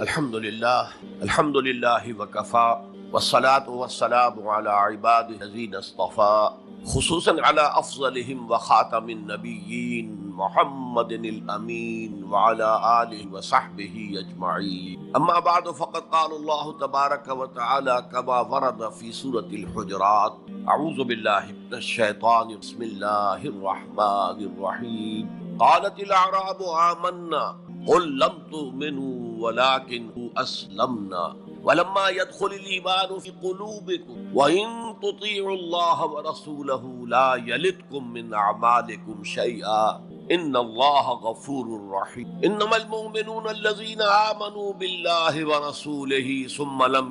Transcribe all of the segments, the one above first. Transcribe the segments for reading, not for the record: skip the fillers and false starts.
الحمد للہ وکفا والصلاة والسلام علی عبادہ الذین اصطفى خصوصاً علی افضلہم وخاتم النبیین محمد الامین وعلی آلہ وصحبہ اجمعین اما بعد فقد قال اللہ تبارک وتعالی كما ورد فی سورة الحجرات اعوذ باللہ من الشیطان بسم اللہ الرحمن الرحیم قالت الاعراب آمنا قل لم تؤمنوا ولكن أسلمنا ولما يدخل الإيمان في قلوبكم وإن تطيعوا الله ورسوله لا يلدكم من أعمالكم شيئا إن الله غفور رحيم إنما المؤمنون الذين آمنوا بالله ورسوله ثم لم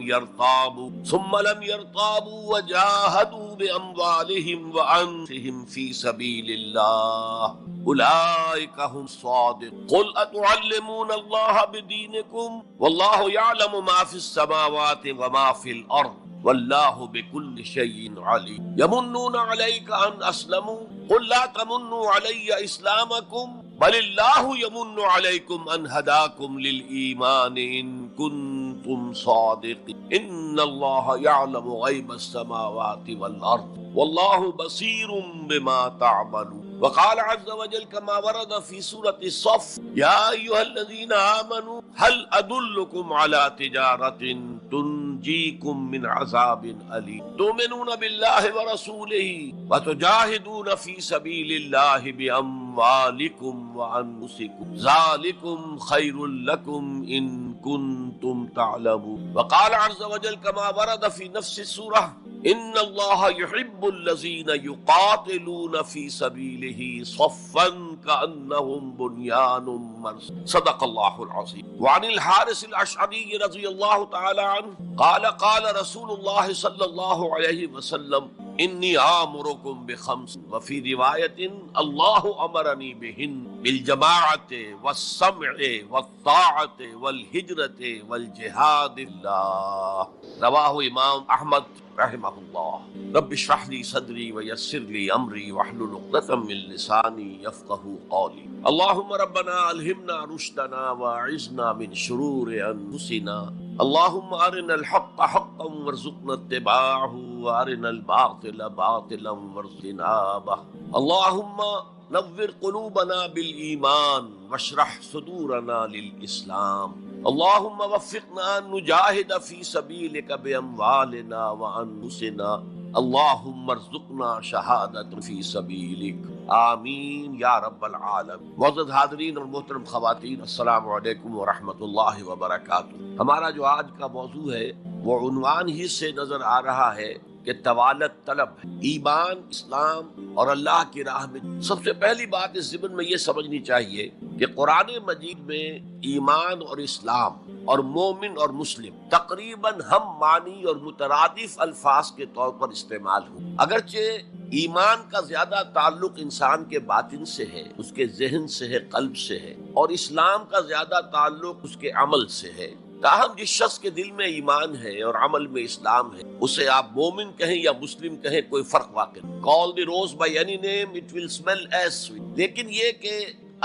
يرتابوا وجاهدوا بأموالهم وأنفسهم في سبيل الله أولئك هم الصادقون قل أتعلمون الله بدينكم والله يعلم ما في السماوات وما في الأرض والله بكل شيء عليم يمنون عليك أن أسلموا قل لا تمنوا علي إسلامكم بل الله يمن عليكم أن هداكم للإيمان إن كنتم صادقين إن الله يعلم غيب السماوات والأرض والله بصير بما تعملون وقال عز وجل كما ورد في سورة الصف يا أيها الذين آمنوا هل أدلكم على تجارة تنجيكم من عذاب أليم تؤمنون بالله ورسوله وتجاهدون في سبيل الله بأموالكم وأنفسكم ذلكم خير لكم إن كنتم تعلمون وقال عز وجل كما ورد في نفس السورة إن الله يحب الذين يقاتلون في سبيله صفا كأنهم بنيان مرصوص صدق الله العظيم وعن الحارث الأشعري رضي الله تعالى عنه قال قال رسول الله صلى الله عليه وسلم إني آمركم بخمس وفي رواية الله أمرني بهن بالجماعة والسمع والطاعة والهجرة والجهاد الله رواه إمام أحمد رحمہ اللہ رب اشرح لی صدری ویسر لی امری واحلل عقدۃ من لسانی یفقہوا قولی اللہم ربنا الہمنا رشدنا واعذنا من شرور انفسنا اللہم ارنا الحق حقا وارزقنا اتباعہ وارنا الباطل باطلا وارزقنا اجتنابہ اللہم نور قلوبنا بالایمان واشرح صدورنا للاسلام اللهم وفقنا أن نجاهد في سبيلك بأموالنا وأنفسنا اللهم ارزقنا شهادة في سبيلك آمین یا رب العالمین۔ معزز حاضرین اور محترم خواتین، السلام علیکم ورحمۃ اللہ وبرکاتہ۔ ہمارا جو آج کا موضوع ہے وہ عنوان ہی سے نظر آ رہا ہے کہ طوالت طلب ہے، ایمان، اسلام اور اللہ کی راہ میں۔ سب سے پہلی بات اس ضمن میں یہ سمجھنی چاہیے کہ قرآن مجید میں ایمان اور اسلام اور مومن اور مسلم تقریباً ہم معنی اور مترادف الفاظ کے طور پر استعمال ہوں، اگرچہ ایمان کا زیادہ تعلق انسان کے باطن سے ہے، اس کے ذہن سے ہے، قلب سے ہے، اور اسلام کا زیادہ تعلق اس کے عمل سے ہے۔ تاہم جس شخص کے دل میں ایمان ہے اور عمل میں اسلام ہے، اسے آپ مومن کہیں یا مسلم کہیں، کوئی فرق واقع نہیں۔ Call the rose by any name, it will smell as sweet۔ لیکن یہ کہ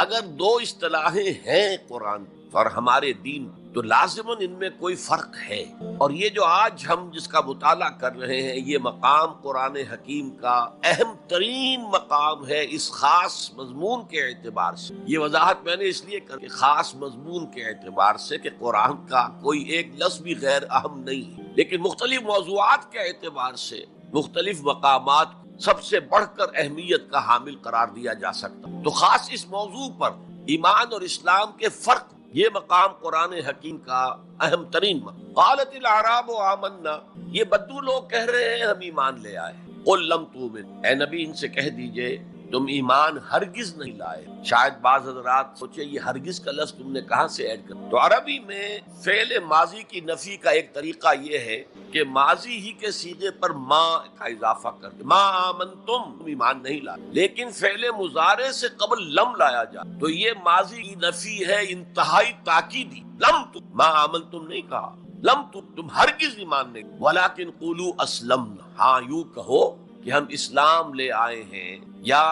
اگر دو اصطلاحیں ہیں قرآن اور ہمارے دین، تو لازماً ان میں کوئی فرق ہے، اور یہ جو آج ہم جس کا مطالعہ کر رہے ہیں، یہ مقام قرآن حکیم کا اہم ترین مقام ہے اس خاص مضمون کے اعتبار سے۔ یہ وضاحت میں نے اس لیے کر کہ خاص مضمون کے اعتبار سے کہ قرآن کا کوئی ایک لفظ بھی غیر اہم نہیں ہے، لیکن مختلف موضوعات کے اعتبار سے مختلف مقامات سب سے بڑھ کر اہمیت کا حامل قرار دیا جا سکتا۔ تو خاص اس موضوع پر ایمان اور اسلام کے فرق، یہ مقام قرآن حکیم کا اہم ترین مقام۔ قالت الاعراب آمنا، یہ بدو لوگ کہہ رہے ہیں ہم ایمان لے آئے۔ قل لم تؤمن، اے نبی ان سے کہہ دیجئے تم ایمان ہرگز نہیں لائے۔ شاید بعض حضرات سوچے یہ ہرگز کا لفظ تم نے کہاں سے ایڈ کر؟ تو عربی میں فعل ماضی کی نفی کا ایک طریقہ یہ ہے کہ ماضی ہی کے صیغے پر ما کا اضافہ کر دے، ما آمنتم، تم ایمان نہیں لائے، لیکن فعل مضارع سے قبل لم لایا جائے تو یہ ماضی کی نفی ہے انتہائی تاکیدی۔ لم تم، ما آمنتم نہیں کہا، لم تم ہرگز ایمان نہیں، ولیکن قولوا اسلمنا، ہاں یوں کہو کہ ہم اسلام لے آئے ہیں، یا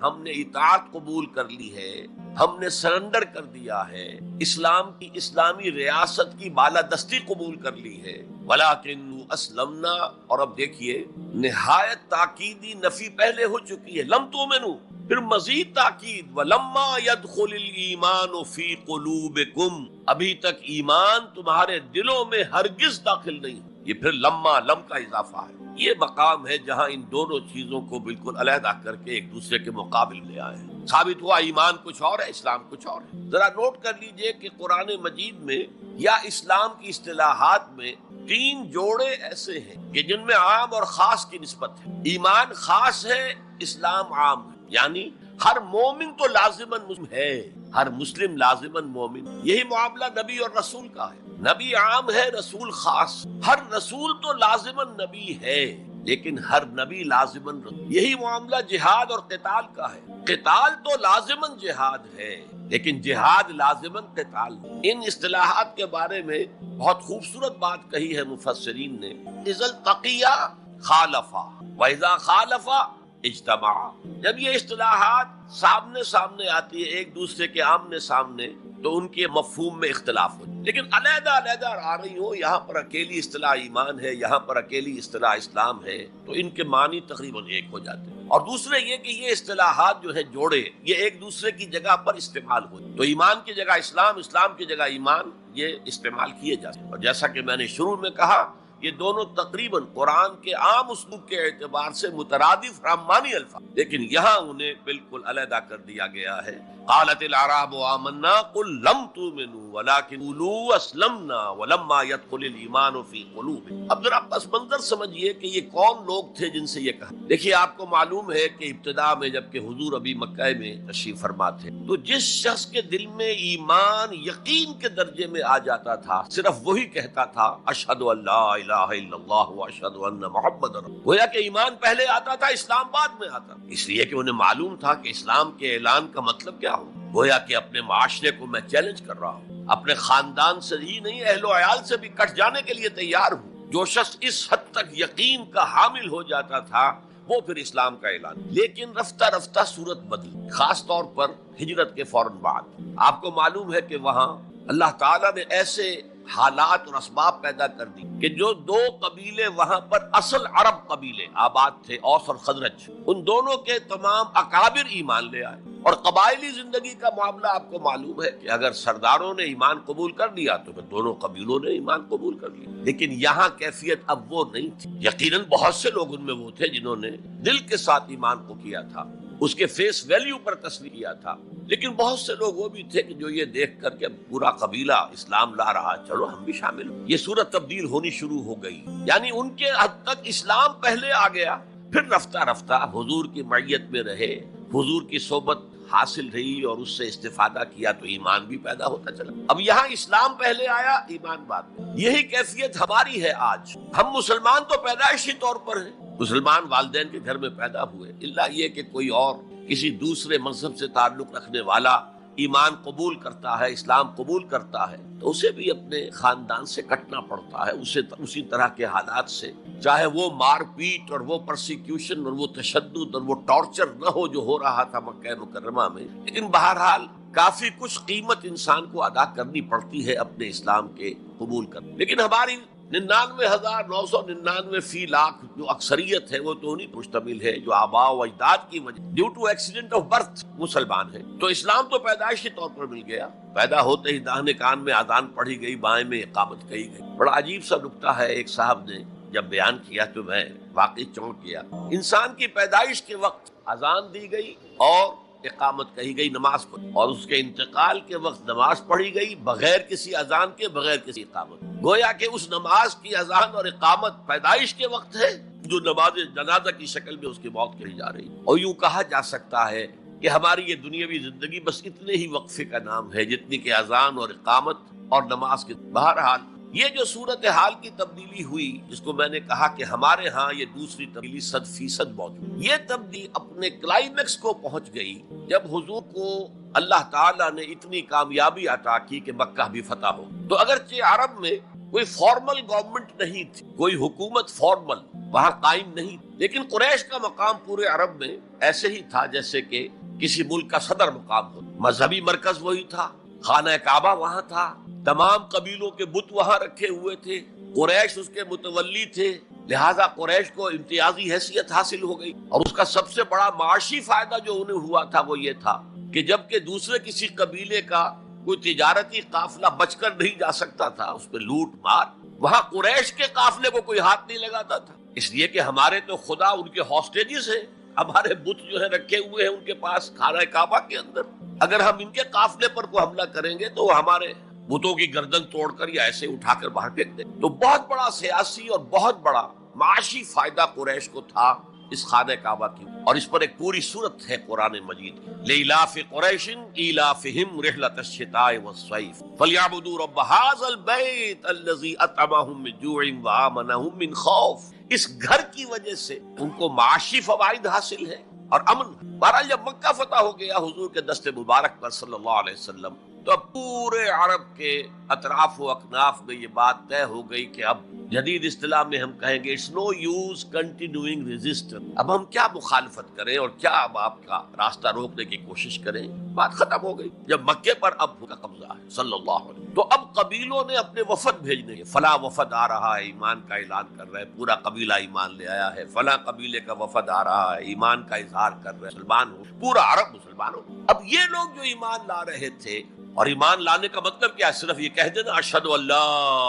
ہم نے اطاعت قبول کر لی ہے، ہم نے سرنڈر کر دیا ہے، اسلام کی اسلامی ریاست کی بالادستی قبول کر لی ہے۔ وَلَٰكِنْ أَسْلَمْنَا، اور اب دیکھیے نہایت تاکیدی نفی پہلے ہو چکی ہے، لم تؤمنوا، پھر مزید تاکید وَلَمَّا يَدْخُلِ الْإِيمَانُ فِي قُلُوبِكُمْ، ابھی تک ایمان تمہارے دلوں میں ہرگز داخل نہیں۔ یہ پھر لما لم کا اضافہ ہے۔ یہ مقام ہے جہاں ان دونوں چیزوں کو بالکل علیحدہ کر کے ایک دوسرے کے مقابل لے آئے ہیں۔ ثابت ہوا ایمان کچھ اور ہے، اسلام کچھ اور ہے۔ ذرا نوٹ کر لیجئے کہ قرآن مجید میں یا اسلام کی اصطلاحات میں 3 جوڑے ایسے ہیں کہ جن میں عام اور خاص کی نسبت ہے۔ ایمان خاص ہے، اسلام عام ہے، یعنی ہر مومن تو لازماً مسلم ہے، ہر مسلم لازماً مومن۔ یہی معاملہ نبی اور رسول کا ہے، نبی عام ہے، رسول خاص۔ ہر رسول تو لازماً نبی ہے لیکن ہر نبی لازماً رسول۔ یہی معاملہ جہاد اور قتال کا ہے، قتال تو لازماً جہاد ہے لیکن جہاد لازماً قتال ہے۔ ان اصطلاحات کے بارے میں بہت خوبصورت بات کہی ہے مفسرین نے، اذا التقیا خالفا واذا خالفا اجتماع۔ جب یہ اصطلاحات سامنے سامنے آتی ہے، ایک دوسرے کے آمنے سامنے، تو ان کے مفہوم میں اختلاف ہو، لیکن علیحدہ علیحدہ آ رہی ہو، یہاں پر اکیلی اصطلاح ایمان ہے، یہاں پر اکیلی اصطلاح اسلام ہے، تو ان کے معنی تقریباً ایک ہو جاتے ہیں۔ اور دوسرے یہ کہ یہ اصطلاحات جو ہے جوڑے، یہ ایک دوسرے کی جگہ پر استعمال ہو، تو ایمان کی جگہ اسلام، اسلام کی جگہ ایمان، یہ استعمال کیے جاتے ہیں۔ اور جیسا کہ میں نے شروع میں کہا، یہ دونوں تقریباً قرآن کے عام اسلوب کے اعتبار سے مترادف رحمانی الفاظ، لیکن یہاں انہیں بالکل علیحدہ کر دیا گیا ہے۔ قالت الاعراب آمنا قل لم تؤمنوا ولكن قولوا اسلمنا ولما يدخل الايمان في قلوبكم۔ اب ذرا پس منظر سمجھیے کہ یہ کون لوگ تھے جن سے یہ کہا۔ دیکھیے آپ کو معلوم ہے کہ ابتدا میں جب کہ حضور ابھی مکہ میں تشریف فرما تھے، تو جس شخص کے دل میں ایمان یقین کے درجے میں آ جاتا تھا، صرف وہی کہتا تھا اشہد ان لا الہ الا اللہ واشہد ان محمد رسول اللہ۔ گویا کہ ایمان پہلے آتا تھا، اسلام بعد میں آتا، اس لیے کہ انہیں معلوم تھا کہ اسلام کے اعلان کا مطلب کیا ہو۔ گویا کہ اپنے معاشرے کو میں چیلنج کر رہا ہوں، اپنے خاندان سے ہی نہیں، اہل و عیال سے بھی کٹ جانے کے لیے تیار ہوں۔ جو شخص اس حد تک یقین کا حامل ہو جاتا تھا، وہ پھر اسلام کا اعلان۔ لیکن رفتہ رفتہ صورت بدلی، خاص طور پر ہجرت کے فوراً بعد۔ آپ کو معلوم ہے کہ وہاں اللہ تعالیٰ نے ایسے حالات اور اسباب پیدا کر دی کہ جو 2 قبیلے وہاں پر اصل عرب قبیلے آباد تھے، اوس اور خزرج، ان دونوں کے تمام اکابر ایمان لے آئے۔ اور قبائلی زندگی کا معاملہ آپ کو معلوم ہے کہ اگر سرداروں نے ایمان قبول کر لیا تو پھر دونوں قبیلوں نے ایمان قبول کر لیا، لیکن یہاں کیفیت اب وہ نہیں تھی۔ یقیناً بہت سے لوگ ان میں وہ تھے جنہوں نے دل کے ساتھ ایمان کو کیا تھا، اس کے فیس ویلیو پر تسلیم کیا تھا، لیکن بہت سے لوگ وہ بھی تھے کہ جو یہ دیکھ کر کے پورا قبیلہ اسلام لا رہا، چلو ہم بھی شامل ہوں۔ یہ صورت تبدیل ہونی شروع ہو گئی، یعنی ان کے حد تک اسلام پہلے آ گیا، پھر رفتہ رفتہ حضور کی معیت میں رہے، حضور کی صحبت حاصل رہی اور اس سے استفادہ کیا تو ایمان بھی پیدا ہوتا چلا۔ اب یہاں اسلام پہلے آیا، ایمان بعد میں۔ یہی کیفیت ہماری ہے آج۔ ہم مسلمان تو پیدائشی طور پر ہیں، مسلمان والدین کے گھر میں پیدا ہوئے، الا یہ کہ کوئی اور کسی دوسرے مذہب سے تعلق رکھنے والا ایمان قبول کرتا ہے، اسلام قبول کرتا ہے، تو اسے بھی اپنے خاندان سے کٹنا پڑتا ہے، اسے اسی طرح کے حالات سے، چاہے وہ مار پیٹ اور وہ پرسیکیوشن اور وہ تشدد اور وہ ٹارچر نہ ہو جو ہو رہا تھا مکہ مکرمہ میں، لیکن بہرحال کافی کچھ قیمت انسان کو ادا کرنی پڑتی ہے اپنے اسلام کے قبول کر۔ لیکن ہماری 99,999 فی لاکھ جو اکثریت ہے وہ تو انہیں مشتمل ہے جو آباء و اجداد کی وجہ due to accident of birth مسلمان ہیں۔ تو اسلام تو پیدائشی طور پر مل گیا، پیدا ہوتے ہی داہنے کان میں اذان پڑھی گئی، بائیں میں اقامت کہی گئی۔ بڑا عجیب سا نکتہ ہے، ایک صاحب نے جب بیان کیا تو میں واقعی چونک گیا۔ انسان کی پیدائش کے وقت اذان دی گئی اور اقامت کہی گئی نماز کو، اور اس کے انتقال کے وقت نماز پڑھی گئی بغیر کسی اذان کے، بغیر کسی اقامت۔ گویا کہ اس نماز کی اذان اور اقامت پیدائش کے وقت ہے جو نماز جنازہ کی شکل میں اس کی موت کہی جا رہی۔ اور یوں کہا جا سکتا ہے کہ ہماری یہ دنیاوی زندگی بس اتنے ہی وقفے کا نام ہے جتنی کہ اذان اور اقامت اور نماز کی۔ بہرحال یہ جو صورتحال کی تبدیلی ہوئی، جس کو میں نے کہا کہ ہمارے ہاں یہ دوسری تبدیلی 100% موجود، یہ تبدیلی اپنے کلائمیکس کو پہنچ گئی جب حضور کو اللہ تعالیٰ نے اتنی کامیابی عطا کی کہ مکہ بھی فتح ہو۔ تو اگرچہ عرب میں کوئی فارمل گورنمنٹ نہیں تھی، کوئی حکومت فارمل وہاں قائم نہیں، لیکن قریش کا مقام پورے عرب میں ایسے ہی تھا جیسے کہ کسی ملک کا صدر مقام ہو۔ مذہبی مرکز وہی تھا، خانہ کعبہ وہاں تھا، تمام قبیلوں کے بت وہاں رکھے ہوئے تھے، قریش اس کے متولی تھے، لہذا قریش کو امتیازی حیثیت حاصل ہو گئی۔ اور اس کا سب سے بڑا معاشی فائدہ جو انہیں ہوا تھا وہ یہ تھا کہ جب کہ دوسرے کسی قبیلے کا کوئی تجارتی قافلہ بچ کر نہیں جا سکتا تھا، اس پہ لوٹ مار، وہاں قریش کے قافلے کو کوئی ہاتھ نہیں لگاتا تھا، اس لیے کہ ہمارے تو خدا ان کے ہاسٹیجز ہیں، ہمارے بت جو ہے رکھے ہوئے ہیں ان کے پاس خانہ کعبہ کے اندر، اگر ہم ان کے قافلے پر کوئی حملہ کریں گے تو وہ ہمارے بتوں کی گردن توڑ کر یا ایسے اٹھا کر باہر پھینک دیں۔ تو بہت بڑا سیاسی اور بہت بڑا معاشی فائدہ قریش کو تھا اس خانہ کعبہ کی، اور اس پر ایک پوری سورت ہے قرآن مجید کی، لإلاف قریش ایلافہم رحلۃ الشتاء والصیف فلیعبدوا رب ھذا البیت الذی اطعمہم من جوع وآمنہم من خوف۔ اس گھر کی وجہ سے ان کو معاشی فوائد حاصل ہے اور امن۔ بہرحال جب مکہ فتح ہو گیا حضور کے دست مبارک پر صلی اللہ علیہ وسلم، تو اب پورے عرب کے اطراف و اکناف میں یہ بات طے ہو گئی کہ اب جدید اصطلاح میں ہم کہیں گے it's no use continuing resistance, اب ہم کیا مخالفت کریں اور کیا اب آپ کا راستہ روکنے کی کوشش کریں، بات ختم ہو گئی۔ جب مکے پر اب کا قبضہ ہے صلی اللہ علیہ وسلم، تو اب قبیلوں نے اپنے وفد بھیجنے ہیں، فلاں وفد آ رہا ہے ایمان کا اعلان کر رہا ہے، پورا قبیلہ ایمان لے آیا ہے، فلاں قبیلے کا وفد آ رہا ہے ایمان کا اظہار کر رہا ہے، مسلمان ہو، پورا عرب مسلمان ہو۔ اب یہ لوگ جو ایمان لا رہے تھے، اور ایمان لانے کا مطلب کیا ہے؟ صرف یہ کہہ دینا اشہد ان لا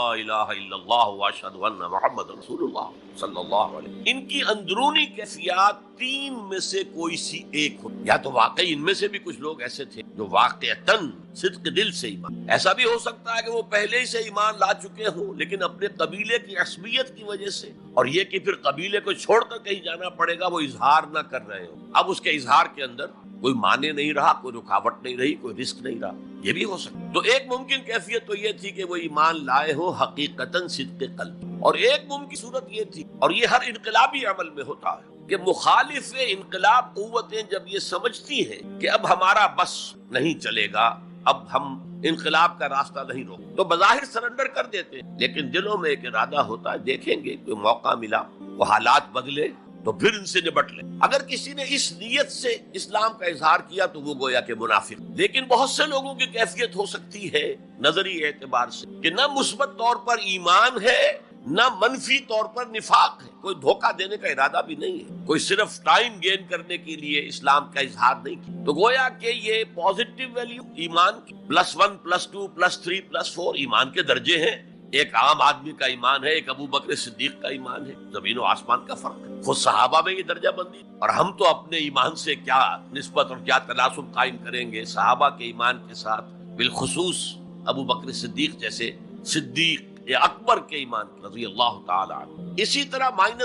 الہ الا اللہ واشہد ان محمد رسول اللہ صلی اللہ علیہ وسلم۔ ان کی اندرونی کیفیات تین میں سے کوئی سی ایک ہو، یا تو واقعی ان میں سے بھی کچھ لوگ ایسے تھے جو واقعتاً صدق دل سے ایمان، ایسا بھی ہو سکتا ہے کہ وہ پہلے ہی سے ایمان لا چکے ہوں لیکن اپنے قبیلے کی عصبیت کی وجہ سے، اور یہ کہ پھر قبیلے کو چھوڑ کر کہیں جانا پڑے گا، وہ اظہار نہ کر رہے ہوں، اب اس کے اظہار کے اندر کوئی معنی نہیں رہا، کوئی رکاوٹ نہیں رہی، کوئی رسک نہیں رہا، یہ بھی ہو سکتا۔ تو ایک ممکن کیفیت تو یہ تھی کہ وہ ایمان لائے ہو حقیقتاً صدق قلب، اور ایک ممکن صورت یہ تھی، اور یہ ہر انقلابی عمل میں ہوتا ہے، کہ مخالف انقلاب قوتیں جب یہ سمجھتی ہیں کہ اب ہمارا بس نہیں چلے گا، اب ہم انقلاب کا راستہ نہیں روک، تو بظاہر سرنڈر کر دیتے ہیں، لیکن دلوں میں ایک ارادہ ہوتا ہے دیکھیں گے کوئی موقع ملا، وہ حالات بدلے تو پھر ان سے نبٹ لیں۔ اگر کسی نے اس نیت سے اسلام کا اظہار کیا تو وہ گویا کہ منافق۔ لیکن بہت سے لوگوں کی کیفیت ہو سکتی ہے نظری اعتبار سے کہ نہ مثبت طور پر ایمان ہے نہ منفی طور پر نفاق ہے، کوئی دھوکہ دینے کا ارادہ بھی نہیں ہے، کوئی صرف ٹائم گین کرنے کے لیے اسلام کا اظہار نہیں کیا، تو گویا کہ یہ پازیٹیو ویلیو ایمان کی +1 +2 +3 +4 ایمان کے درجے ہیں۔ ایک عام آدمی کا ایمان ہے، ایک ابو بکر صدیق کا ایمان ہے، زمین و آسمان کا فرق ہے، خود صحابہ میں یہ درجہ بندی، اور ہم تو اپنے ایمان سے کیا نسبت اور کیا تناسب قائم کریں گے صحابہ کے ایمان کے ساتھ، بالخصوص ابو بکر صدیق جیسے صدیق اکبر کے ایمان رضی اللہ تعالی عنہ۔ اسی طرح -1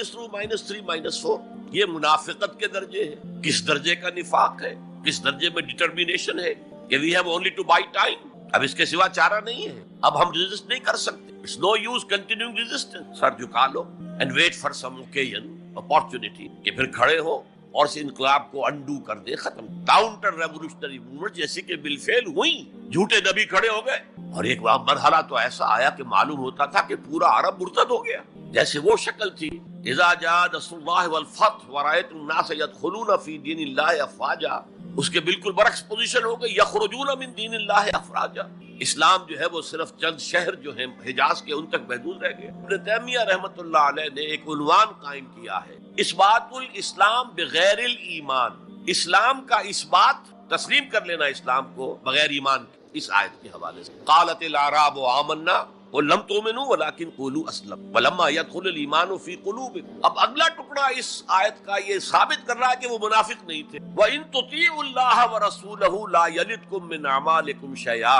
-2 -3 -4 یہ منافقت کے درجے ہیں، کس درجے کا نفاق ہے، کس درجے میں ڈٹرمینیشن ہے کہ we have only to buy time, اب اس کے سوا چارہ نہیں ہے، اب ہم ریزسٹ نہیں کر سکتے، it's no use continuing resistance, سر جھکا لو and wait for some occasion opportunity, کہ پھر کھڑے ہو اور اس انقلاب کو انڈو کر دے، ختم۔ کاؤنٹر ریولوشنری موومنٹ جیسی کہ بالفعل ہوئی، جھوٹے نبی کھڑے ہو گئے، اور ایک مرحلہ تو ایسا آیا کہ معلوم ہوتا تھا کہ پورا عرب مرتد ہو گیا، جیسے وہ شکل تھی اذا جاء نصر اللہ والفتح ورأیت الناس يدخلون فی دین اللہ افواجا، اس کے بالکل برعکس پوزیشن ہو گئی، یخرجون من دین اللہ افراجا، اسلام جو ہے وہ صرف چند شہر جو ہیں حجاز کے ان تک محدود رہ گئے۔ ابن تیمیہ رحمۃ اللہ علیہ نے ایک عنوان قائم کیا ہے، اثبات الاسلام بغیر الایمان، اسلام کا اثبات، تسلیم کر لینا اسلام کو بغیر ایمان کے، اس آیت کے حوالے سے قالت الاعراب آمنا قل لم تؤمنوا ولكن قولوا اسلموا ولما يدخل الايمان في قلوبكم۔ اب اگلا ٹکڑا اس آیت کا یہ ثابت کر رہا ہے کہ وہ منافق نہیں تھے، وَإِن تُطِيعُوا اللَّهَ وَرَسُولَهُ لَا يَلِدْكُم مِّنْ أَعْمَالِكُمْ شَيْئًا،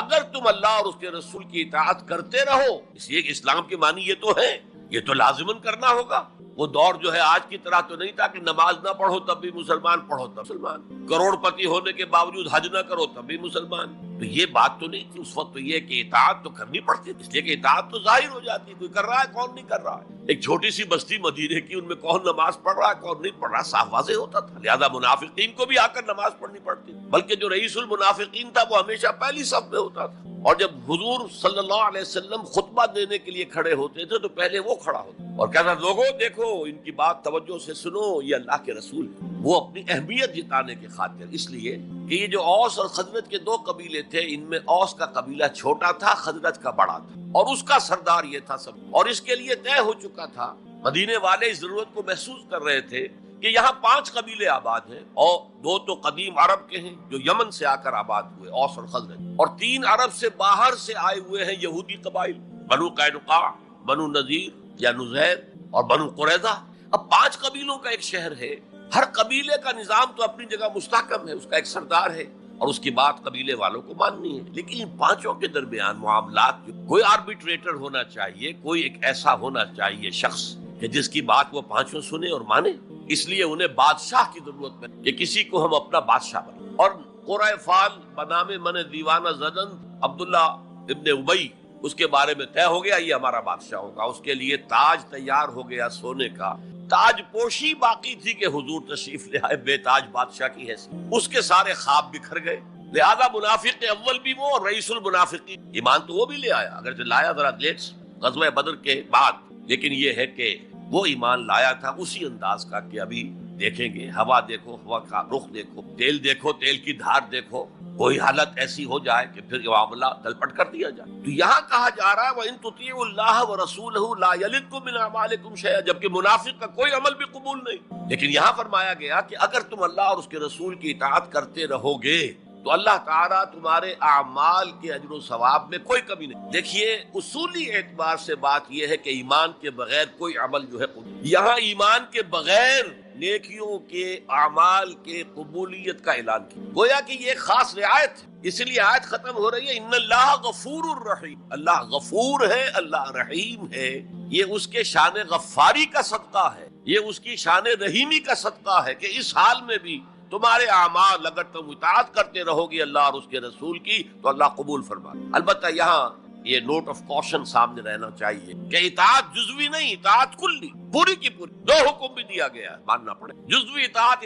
اگر تم اللہ اور اس کے رسول کی اطاعت کرتے رہو، اس لیے کہ اسلام کے معنی یہ تو ہے، یہ تو لازماً کرنا ہوگا۔ وہ دور جو ہے آج کی طرح تو نہیں تھا کہ نماز نہ پڑھو تب بھی مسلمان، پڑھو تب مسلمان، کروڑ پتی ہونے کے باوجود حج نہ کرو تب بھی مسلمان، تو یہ بات تو نہیں تھی اس وقت، تو یہ کہ اطاعت تو کرنی پڑتی، اس لیے کہ اطاعت تو ظاہر ہو جاتی، کوئی کر رہا ہے کون نہیں کر رہا ہے، ایک چھوٹی سی بستی مدینے کی، ان میں کون نماز پڑھ رہا ہے کون نہیں پڑھ رہا صاف واضح ہوتا تھا، لہذا منافقین کو بھی آ کر نماز پڑھنی پڑتی، بلکہ جو رئیس المنافقین تھا وہ ہمیشہ پہلی صف میں ہوتا تھا، اور جب حضور صلی اللہ علیہ وسلم خطبہ دینے کے لیے کھڑے ہوتے تھے تو پہلے وہ کھڑا ہوتا اور کہتا لوگوں دیکھو ان کی بات توجہ سے سنو، یہ اللہ کے رسول ہیں۔ وہ اپنی اہمیت جتانے کی خاطر، اس لیے کہ یہ جو اوس اور خزرج کے دو قبیلے تھے، ان میں اوس کا قبیلہ چھوٹا تھا، خزرج کا بڑا تھا، اور اس کا سردار یہ تھا سب، اور اس کے لیے طے ہو چکا تھا، مدینے والے اس ضرورت کو محسوس کر رہے تھے کہ یہاں 5 قبیلے آباد ہیں، اور 2 تو قدیم عرب کے ہیں جو یمن سے آ کر آباد ہوئے، اوس اور خزرج، اور 3 عرب سے باہر سے آئے ہوئے ہیں یہودی قبائل، بنو قینقاع، بنو نذیر یا نذیر اور بنو قریظہ۔ اب 5 قبیلوں کا ایک شہر ہے، ہر قبیلے کا نظام تو اپنی جگہ مستحکم ہے، اس کا ایک سردار ہے اور اس کی بات قبیلے والوں کو ماننی ہے، لیکن ان 5 کے درمیان معاملات کوئی آربیٹریٹر ہونا چاہیے، کوئی ایک ایسا ہونا چاہیے شخص کہ جس کی بات وہ 5 سنے اور مانے۔ اس لیے انہیں بادشاہ کی ضرورت ہے کہ کسی کو ہم اپنا بادشاہ بنائیں، اور قرۂ فال بنام من دیوانہ زدن عبداللہ ابن ابی، اس کے بارے میں طے ہو گیا یہ ہمارا بادشاہ ہوگا، اس کے لیے تاج تیار ہو گیا سونے کا، تاج پوشی باقی تھی کہ حضور تشریف لے آئے بے تاج بادشاہ کی حیثیت، اس کے سارے خواب بکھر گئے، لہذا منافق اول بھی وہ اور رئیس المنافقین، ایمان تو وہ بھی لے آیا، اگر لایا ذرا لیٹ غزوہ بدر کے بعد، لیکن یہ ہے کہ وہ ایمان لایا تھا اسی انداز کا کہ ابھی دیکھیں گے، ہوا دیکھو، ہوا کا رخ دیکھو، تیل کی دھار دیکھو، کوئی حالت ایسی ہو جائے کہ پھر یہ معاملہ تلپٹ کر دیا جائے۔ تو یہاں کہا جا رہا ہے وَإِن تُطِيعُوا اللَّهَ وَرَسُولَهُ لَا يَلِدْكُم مِّنْ أَعْمَالِكُمْ شَيْئًا، جبکہ منافق کا کوئی عمل بھی قبول نہیں، لیکن یہاں فرمایا گیا کہ اگر تم اللہ اور اس کے رسول کی اطاعت کرتے رہو گے تو اللہ تعالیٰ تمہارے اعمال کے اجر و ثواب میں کوئی کمی نہیں۔ دیکھیے اصولی اعتبار سے بات یہ ہے کہ ایمان کے بغیر کوئی عمل جو ہے قبول، یہاں ایمان کے بغیر نیکیوں کے اعمال کے قبولیت کا اعلان کیا، گویا کہ یہ ایک خاص رعایت ہے، اس لیے آیت ختم ہو رہی ہے ان اللہ غفور الرحیم، اللہ غفور ہے، اللہ رحیم ہے، یہ اس کے شان غفاری کا صدقہ ہے، یہ اس کی شان رحیمی کا صدقہ ہے کہ اس حال میں بھی تمہارے اعمال اگر تم اطاعت کرتے رہو گے اللہ اور اس کے رسول کی تو اللہ قبول فرمائے۔ البتہ یہاں یہ نوٹ آف کوشن سامنے رہنا چاہیے کہ اطاعت جزوی نہیں، اطاعت کلی، پوری کی پوری، 2 حکم بھی دیا گیا ہے، ماننا پڑے، جزوی اطاعت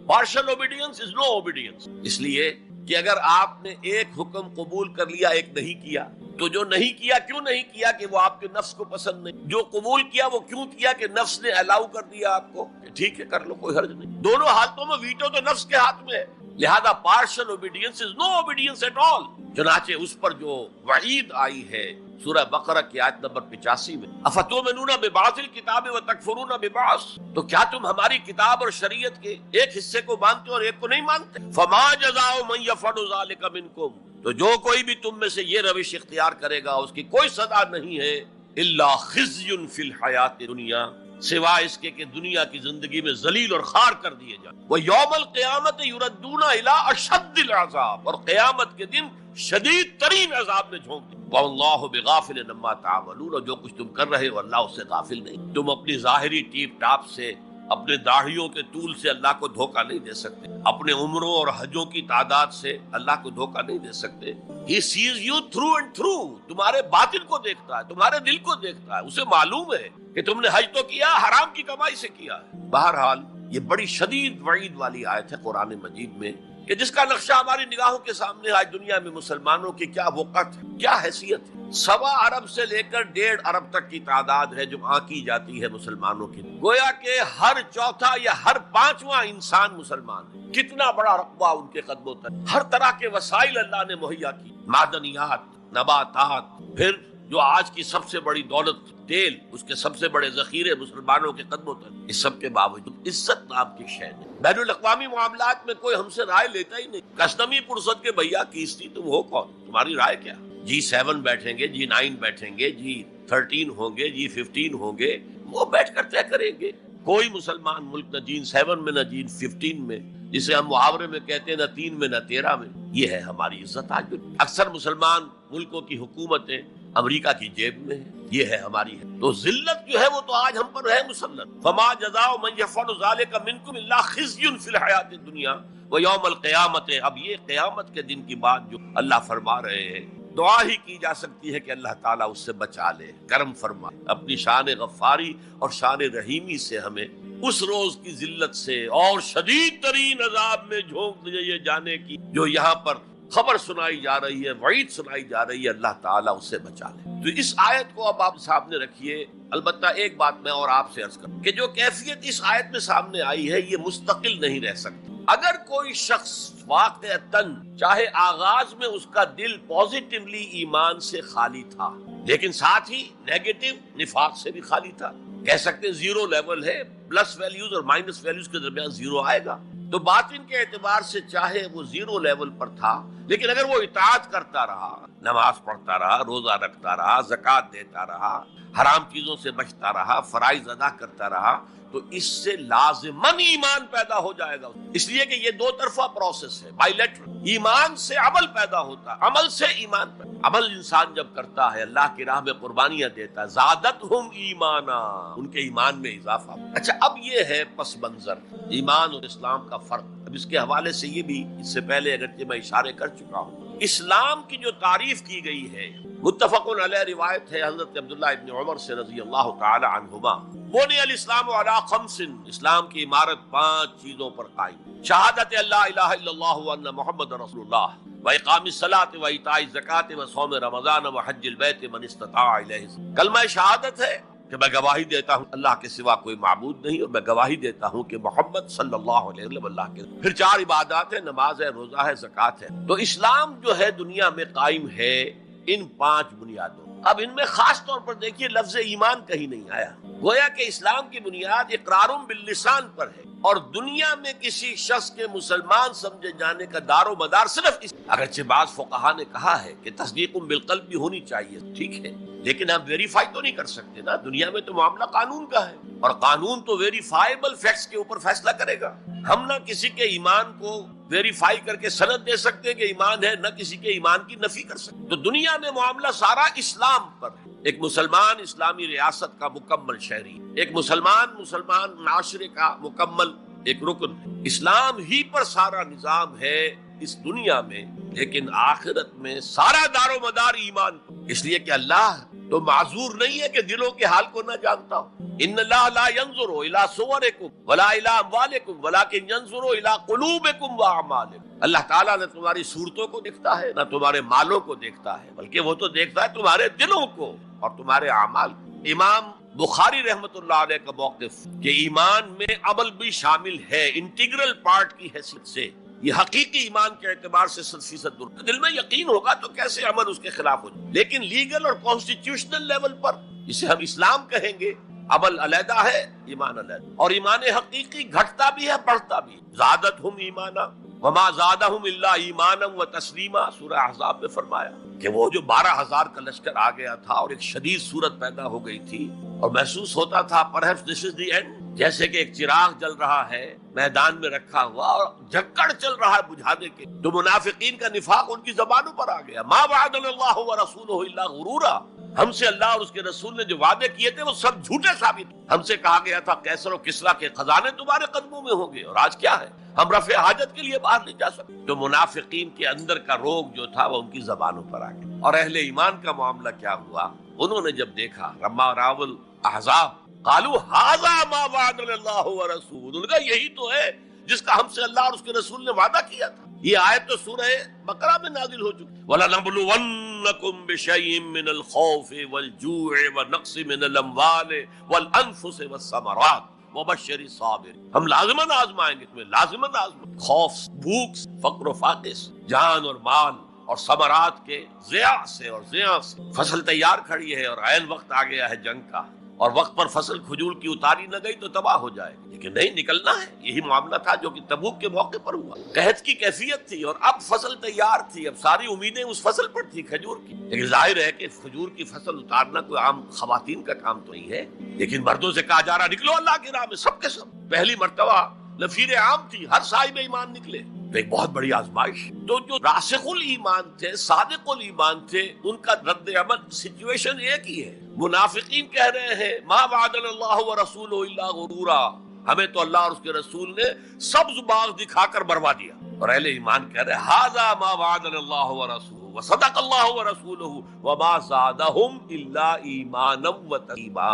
partial obedience is no obedience, اس لیے کہ اگر آپ نے ایک حکم قبول کر لیا ایک نہیں کیا تو جو نہیں کیا کیوں نہیں کیا کہ وہ آپ کے نفس کو پسند نہیں، جو قبول کیا وہ کیوں کیا کہ نفس نے الاؤ کر دیا آپ کو کہ ٹھیک ہے کر لو کوئی حرج نہیں، دونوں حالتوں میں ویٹو تو نفس کے ہاتھ میں ہے، لہذا partial obedience is no obedience at all. چنانچہ اس پر جو وعید آئی ہے سورہ بقرہ کی آیت نمبر 85 میں، افتؤمنون ببعض الکتاب وتکفرون ببعض، تو کیا تم ہماری کتاب اور شریعت کے ایک حصے کو مانتے اور ایک کو نہیں مانتے؟ فما جزاء من یفعل ذلک منکم، تو جو کوئی بھی تم میں سے یہ روش اختیار کرے گا اس کی کوئی سزا نہیں ہے، الا خزی فی الحیات دنیا، سوائے اس کے کہ دنیا کی زندگی میں ذلیل اور خوار کر دیے جائیں، وَيَوْمَ الْقِيَامَةِ يُرَدُّونَ إِلَىٰ أَشَدِّ الْعَذَابِ، اور قیامت کے دن شدید ترین عذاب میں جھونک دیں، وَاللَّهُ بِغَافِلٍ عَمَّا تَعْمَلُونَ، اور جو کچھ تم کر رہے ہو اللہ اس سے غافل نہیں، تم اپنی ظاہری ٹیپ ٹاپ سے، اپنے داڑھیوں کے طول سے اللہ کو دھوکہ نہیں دے سکتے، اپنے عمروں اور حجوں کی تعداد سے اللہ کو دھوکہ نہیں دے سکتے۔ He sees you through and through، تمہارے باطن کو دیکھتا ہے، تمہارے دل کو دیکھتا ہے، اسے معلوم ہے کہ تم نے حج تو کیا، حرام کی کمائی سے کیا ہے۔ بہرحال یہ بڑی شدید وعید والی آیت ہے قرآن مجید میں کہ جس کا نقشہ ہماری نگاہوں کے سامنے آج دنیا میں مسلمانوں کی کیا وقت ہے، کیا حیثیت ہے۔ 1.25 ارب سے لے کر 1.5 ارب تک کی تعداد ہے جو آنکی جاتی ہے مسلمانوں کی، گویا کہ ہر چوتھا یا ہر 5واں انسان مسلمان ہے، کتنا بڑا رقبہ ان کے قدموں تک، ہر طرح کے وسائل اللہ نے مہیا کی، معدنیات، نباتات، پھر جو آج کی سب سے بڑی دولت تیل، اس کے سب سے بڑے ذخیرے مسلمانوں کے قدموں تک، اس سب کے باوجود عزت نام کی شے ہے۔ بین الاقوامی معاملات میں کوئی ہم سے رائے لیتا ہی نہیں، کسٹمی پرسد کے بھیا کیستی تم ہو کون، تمہاری رائے کیا؟ G7 بیٹھیں گے، G9 بیٹھیں گے، G13 ہوں گے، G15 ہوں گے، وہ بیٹھ کر طے کریں گے۔ کوئی مسلمان ملک نہ G7 میں نہ G15 میں، جسے ہم محاورے میں کہتے ہیں، نہ 3 میں نہ 13 میں، یہ ہے ہماری عزت۔ آج بھی اکثر مسلمان ملکوں کی حکومتیں امریکہ کی جیب میں ہے، یہ ہے ہماری ہے، تو ذلت جو ہے وہ تو آج ہم پر ہے مسلط۔ فما جزاء من يفعل ذلك منكم الا خزي في الحیات الدنیا ويوم القیامة۔ اب یہ قیامت کے دن کی بات جو اللہ فرما رہے ہیں، دعا ہی کی جا سکتی ہے کہ اللہ تعالیٰ اس سے بچا لے، کرم فرمائے، اپنی شان غفاری اور شان رحیمی سے ہمیں اس روز کی ذلت سے اور شدید ترین عذاب میں جھونک دیے جانے کی جو یہاں پر خبر سنائی جا رہی ہے، وعید سنائی جا رہی ہے، اللہ تعالیٰ اس سے بچا لے۔ تو اس آیت کو اب آپ سامنے رکھیے۔ البتہ ایک بات میں اور آپ سے عرض کروں کہ جو کیفیت اس آیت میں سامنے آئی ہے یہ مستقل نہیں رہ سکتی۔ اگر کوئی شخص واقعتاً چاہے آغاز میں اس کا دل پازیٹیولی ایمان سے خالی تھا لیکن ساتھ ہی نیگیٹو نفاق سے بھی خالی تھا، کہہ سکتے ہیں زیرو لیول ہے، پلس ویلیوز اور مائنس ویلیوز کے درمیان زیرو آئے گا، تو باطن کے اعتبار سے چاہے وہ زیرو لیول پر تھا لیکن اگر وہ اطاعت کرتا رہا، نماز پڑھتا رہا، روزہ رکھتا رہا، زکوٰۃ دیتا رہا، حرام چیزوں سے بچتا رہا، فرائض ادا کرتا رہا، تو اس سے لازماً ایمان پیدا ہو جائے گا۔ اس لیے کہ یہ دو طرفہ پروسیس ہے، بائی لیٹرل۔ ایمان سے عمل پیدا ہوتا ہے، عمل سے ایمان پیدا۔ عمل انسان جب کرتا ہے، اللہ کی راہ میں قربانیاں دیتا ہے، زادتہم ایمانا، ان کے ایمان میں اضافہ۔ اچھا، اب یہ ہے پس منظر ایمان اور اسلام کا فرق۔ اب اس کے حوالے سے یہ بھی اس سے پہلے اگرچہ میں اشارے کر چکا ہوں، اسلام کی جو تعریف کی گئی ہے متفق علیہ روایت ہے حضرت عبداللہ ابن عمر سے رضی اللہ تعالی عنہما، بنی الاسلام علی خمس، اسلام کی عمارت 5 چیزوں پر قائم: شہادت اللہ الہ الا اللہ وان محمد رسول اللہ، واقام الصلاۃ وایتاء الزکوٰۃ وصوم رمضان وحج البیت من استطاع الیہ سبیلا۔ کلمہ شہادت ہے کہ میں گواہی دیتا ہوں اللہ کے سوا کوئی معبود نہیں، اور میں گواہی دیتا ہوں کہ محمد صلی اللہ علیہ وسلم اللہ کے۔ پھر 4 عبادات ہیں، نماز ہے، روزہ ہے، زکوٰۃ ہے۔ تو اسلام جو ہے دنیا میں قائم ہے ان 5 بنیادوں۔ اب ان میں خاص طور پر دیکھیے لفظ ایمان کہیں نہیں آیا، گویا کہ اسلام کی بنیاد اقرار باللسان پر ہے، اور دنیا میں کسی شخص کے مسلمان سمجھے جانے کا دار و مدار صرف اس۔ اگرچہ بعض فقہا نے کہا ہے کہ تصدیق بالقلب بھی ہونی چاہیے، ٹھیک ہے، لیکن ہم ویریفائی تو نہیں کر سکتے نا، دنیا میں تو معاملہ قانون کا ہے، اور قانون تو ویریفائیبل فیکٹس کے اوپر فیصلہ کرے گا۔ ہم نہ کسی کے ایمان کو ویریفائی کر کے سند دے سکتے کہ ایمان ہے، نہ کسی کے ایمان کی نفی کر سکتے۔ تو دنیا میں معاملہ سارا اسلام پر ہے۔ ایک مسلمان اسلامی ریاست کا مکمل شہری، ایک مسلمان معاشرے کا مکمل ایک رکن ہے۔ اسلام ہی پر سارا نظام ہے اس دنیا میں، لیکن آخرت میں سارا دار و مدار ایمان پر، اس لیے کہ اللہ تو معذور نہیں ہے کہ دلوں کے حال کو نہ جانتا ہو۔ ان اللہ لا ينظر الى صورکم ولا الى اموالکم ولکن ينظر الى قلوبکم واعمالکم۔ اللہ تعالیٰ نہ تمہاری صورتوں کو دیکھتا ہے نہ تمہارے مالوں کو دیکھتا ہے، بلکہ وہ تو دیکھتا ہے تمہارے دلوں کو اور تمہارے اعمال کو۔ امام بخاری رحمۃ اللہ علیہ کا موقف کہ ایمان میں عمل بھی شامل ہے انٹیگرل پارٹ کی حیثیت سے، یہ حقیقی ایمان کے اعتبار سے 100% درست۔ دل میں یقین ہوگا تو کیسے عمل اس کے خلاف ہو جائے، لیکن لیگل اور کانسٹیٹیوشنل لیول پر جسے ہم اسلام کہیں گے، عمل علیحدہ ہے، ایمان علیحدہ، اور ایمان حقیقی گھٹتا بھی ہے بڑھتا بھی ہے۔ زادتہم ایمانا وما زادہم الا ایمانا وتسلیما، سورہ احزاب میں فرمایا کہ وہ جو 12,000 کا لشکر آ گیا تھا اور ایک شدید صورت پیدا ہو گئی تھی، اور محسوس ہوتا تھا perhaps this is the end، جیسے کہ ایک چراغ جل رہا ہے میدان میں رکھا ہوا اور جھکڑ چل رہا ہے بجھانے کے، تو منافقین کا نفاق ان کی زبانوں پر آ گیا۔ ما وعدنا اللہ ورسولہ الا غرورا، ہم سے اللہ اور اس کے رسول نے جو وعدے کیے تھے وہ سب جھوٹے ثابت۔ ہم سے کہا گیا تھا قیصر و کسریٰ کے خزانے تمہارے قدموں میں ہوں گے، اور آج کیا ہے، ہم رفع حاجت کے لیے باہر نہیں جا سکتے۔ تو منافقین کے اندر کا روگ جو تھا وہ ان کی زبانوں پر آ گیا۔ اور اہل ایمان کا معاملہ کیا ہوا، انہوں نے جب دیکھا رما راول احزاب قالوا ھذا ما وعدنا اللہ ورسولہ، انہوں نے کہا یہی تو ہے جس کا ہم سے اللہ اور اس کے رسول نے وعدہ کیا تھا۔ یہ آیت تو سورہ بقرہ میں نازل ہو چکی۔ وَلَنَبْلُوَنَّكُمْ بِشَيْءٍ مِّنَ الْخَوْفِ وَالْجُوعِ وَنَقْصٍ مِّنَ الْأَمْوَالِ وَالْأَنفُسِ وَالثَّمَرَاتِ وَبَشِّرِ الصَّابِرِينَ، ہم لازماً آزمائیں گے تمہیں، لازماً آزمائیں، خوف، بھوک، فقر و فاقے سے، جان اور مال اور ثمرات کے ضیاع سے، اور ضیاع سے۔ فصل تیار کھڑی ہے اور عین وقت آ گیا ہے جنگ کا، اور وقت پر فصل کھجور کی اتاری نہ گئی تو تباہ ہو جائے گی، لیکن نہیں، نکلنا ہے۔ یہی معاملہ تھا جو کہ تبوک کے موقع پر ہوا، قحط کی کیفیت تھی اور اب فصل تیار تھی، اب ساری امیدیں اس فصل پر تھی، کھجور کی، لیکن ظاہر ہے کہ کھجور کی فصل اتارنا کوئی عام خواتین کا کام تو نہیں ہے، لیکن مردوں سے کہا جا رہا نکلو اللہ کی راہ میں، سب کے سب۔ پہلی مرتبہ نفیر عام تھی، ہر صاحب ایمان نکلے، تو ایک بہت بڑی آزمائش۔ تو جو راسخ الایمان تھے، صادق الایمان تھے، ان کا رد عمل سچویشن ایک ہی ہے۔ منافقین کہہ رہے ہیں ما وعدنا اللہ ورسولہ الا غرورا، ہمیں تو اللہ اور اس کے رسول نے سبز باغ دکھا کر بروا دیا، اور اہل ایمان کہہ رہے ھذا ما وعدنا اللہ ورسولہ، وصدق اللہ ورسولہ وما زادہم الا ایمانا وتسلیما،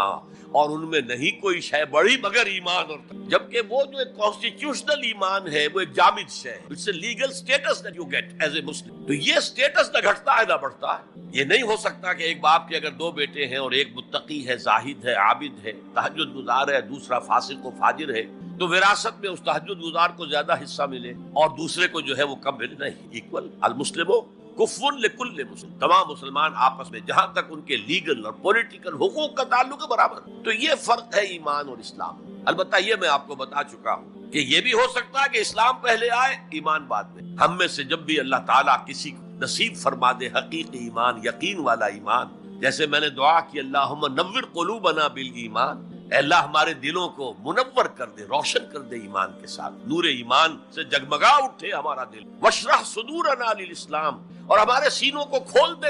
اور ان میں نہیں کوئی شے بڑی مگر ایمان اور جبکہ وہ جو ایک کانسٹیٹیوشنل ایمان ہے وہ ایک جامد شے ہے، it's a legal status that you get as a Muslim, تو یہ اسٹیٹس نہ گھٹتا ہے نہ بڑھتا ہے۔ یہ نہیں ہو سکتا کہ ایک باپ کے اگر دو بیٹے ہیں اور ایک متقی ہے، زاہد ہے، عابد ہے، تہجد گزار ہے، دوسرا فاسق و فاجر ہے، تو وراثت میں اس تہجد گزار کو زیادہ حصہ ملے اور دوسرے کو جو ہے وہ کم ملے، نہیں، ایکول المسلم کفر لکل مسلم، تمام مسلمان آپس میں جہاں تک ان کے لیگل اور پولیٹیکل حقوق کا تعلق ہے برابر، تو یہ فرق ہے ایمان اور اسلام۔ البتہ یہ میں آپ کو بتا چکا ہوں کہ یہ بھی ہو سکتا ہے کہ اسلام پہلے آئے ایمان بعد میں۔ ہم میں سے جب بھی اللہ تعالیٰ کسی کو نصیب فرما دے حقیقی ایمان، یقین والا ایمان، جیسے میں نے دعا کی اللہم نور قلوبنا بالایمان، اے اللہ ہمارے دلوں کو منور کر دے، روشن کر دے ایمان کے ساتھ، نور ایمان سے جگمگا اٹھے ہمارا دل، واشرح صدورنا للاسلام، اور ہمارے سینوں کو کھول دے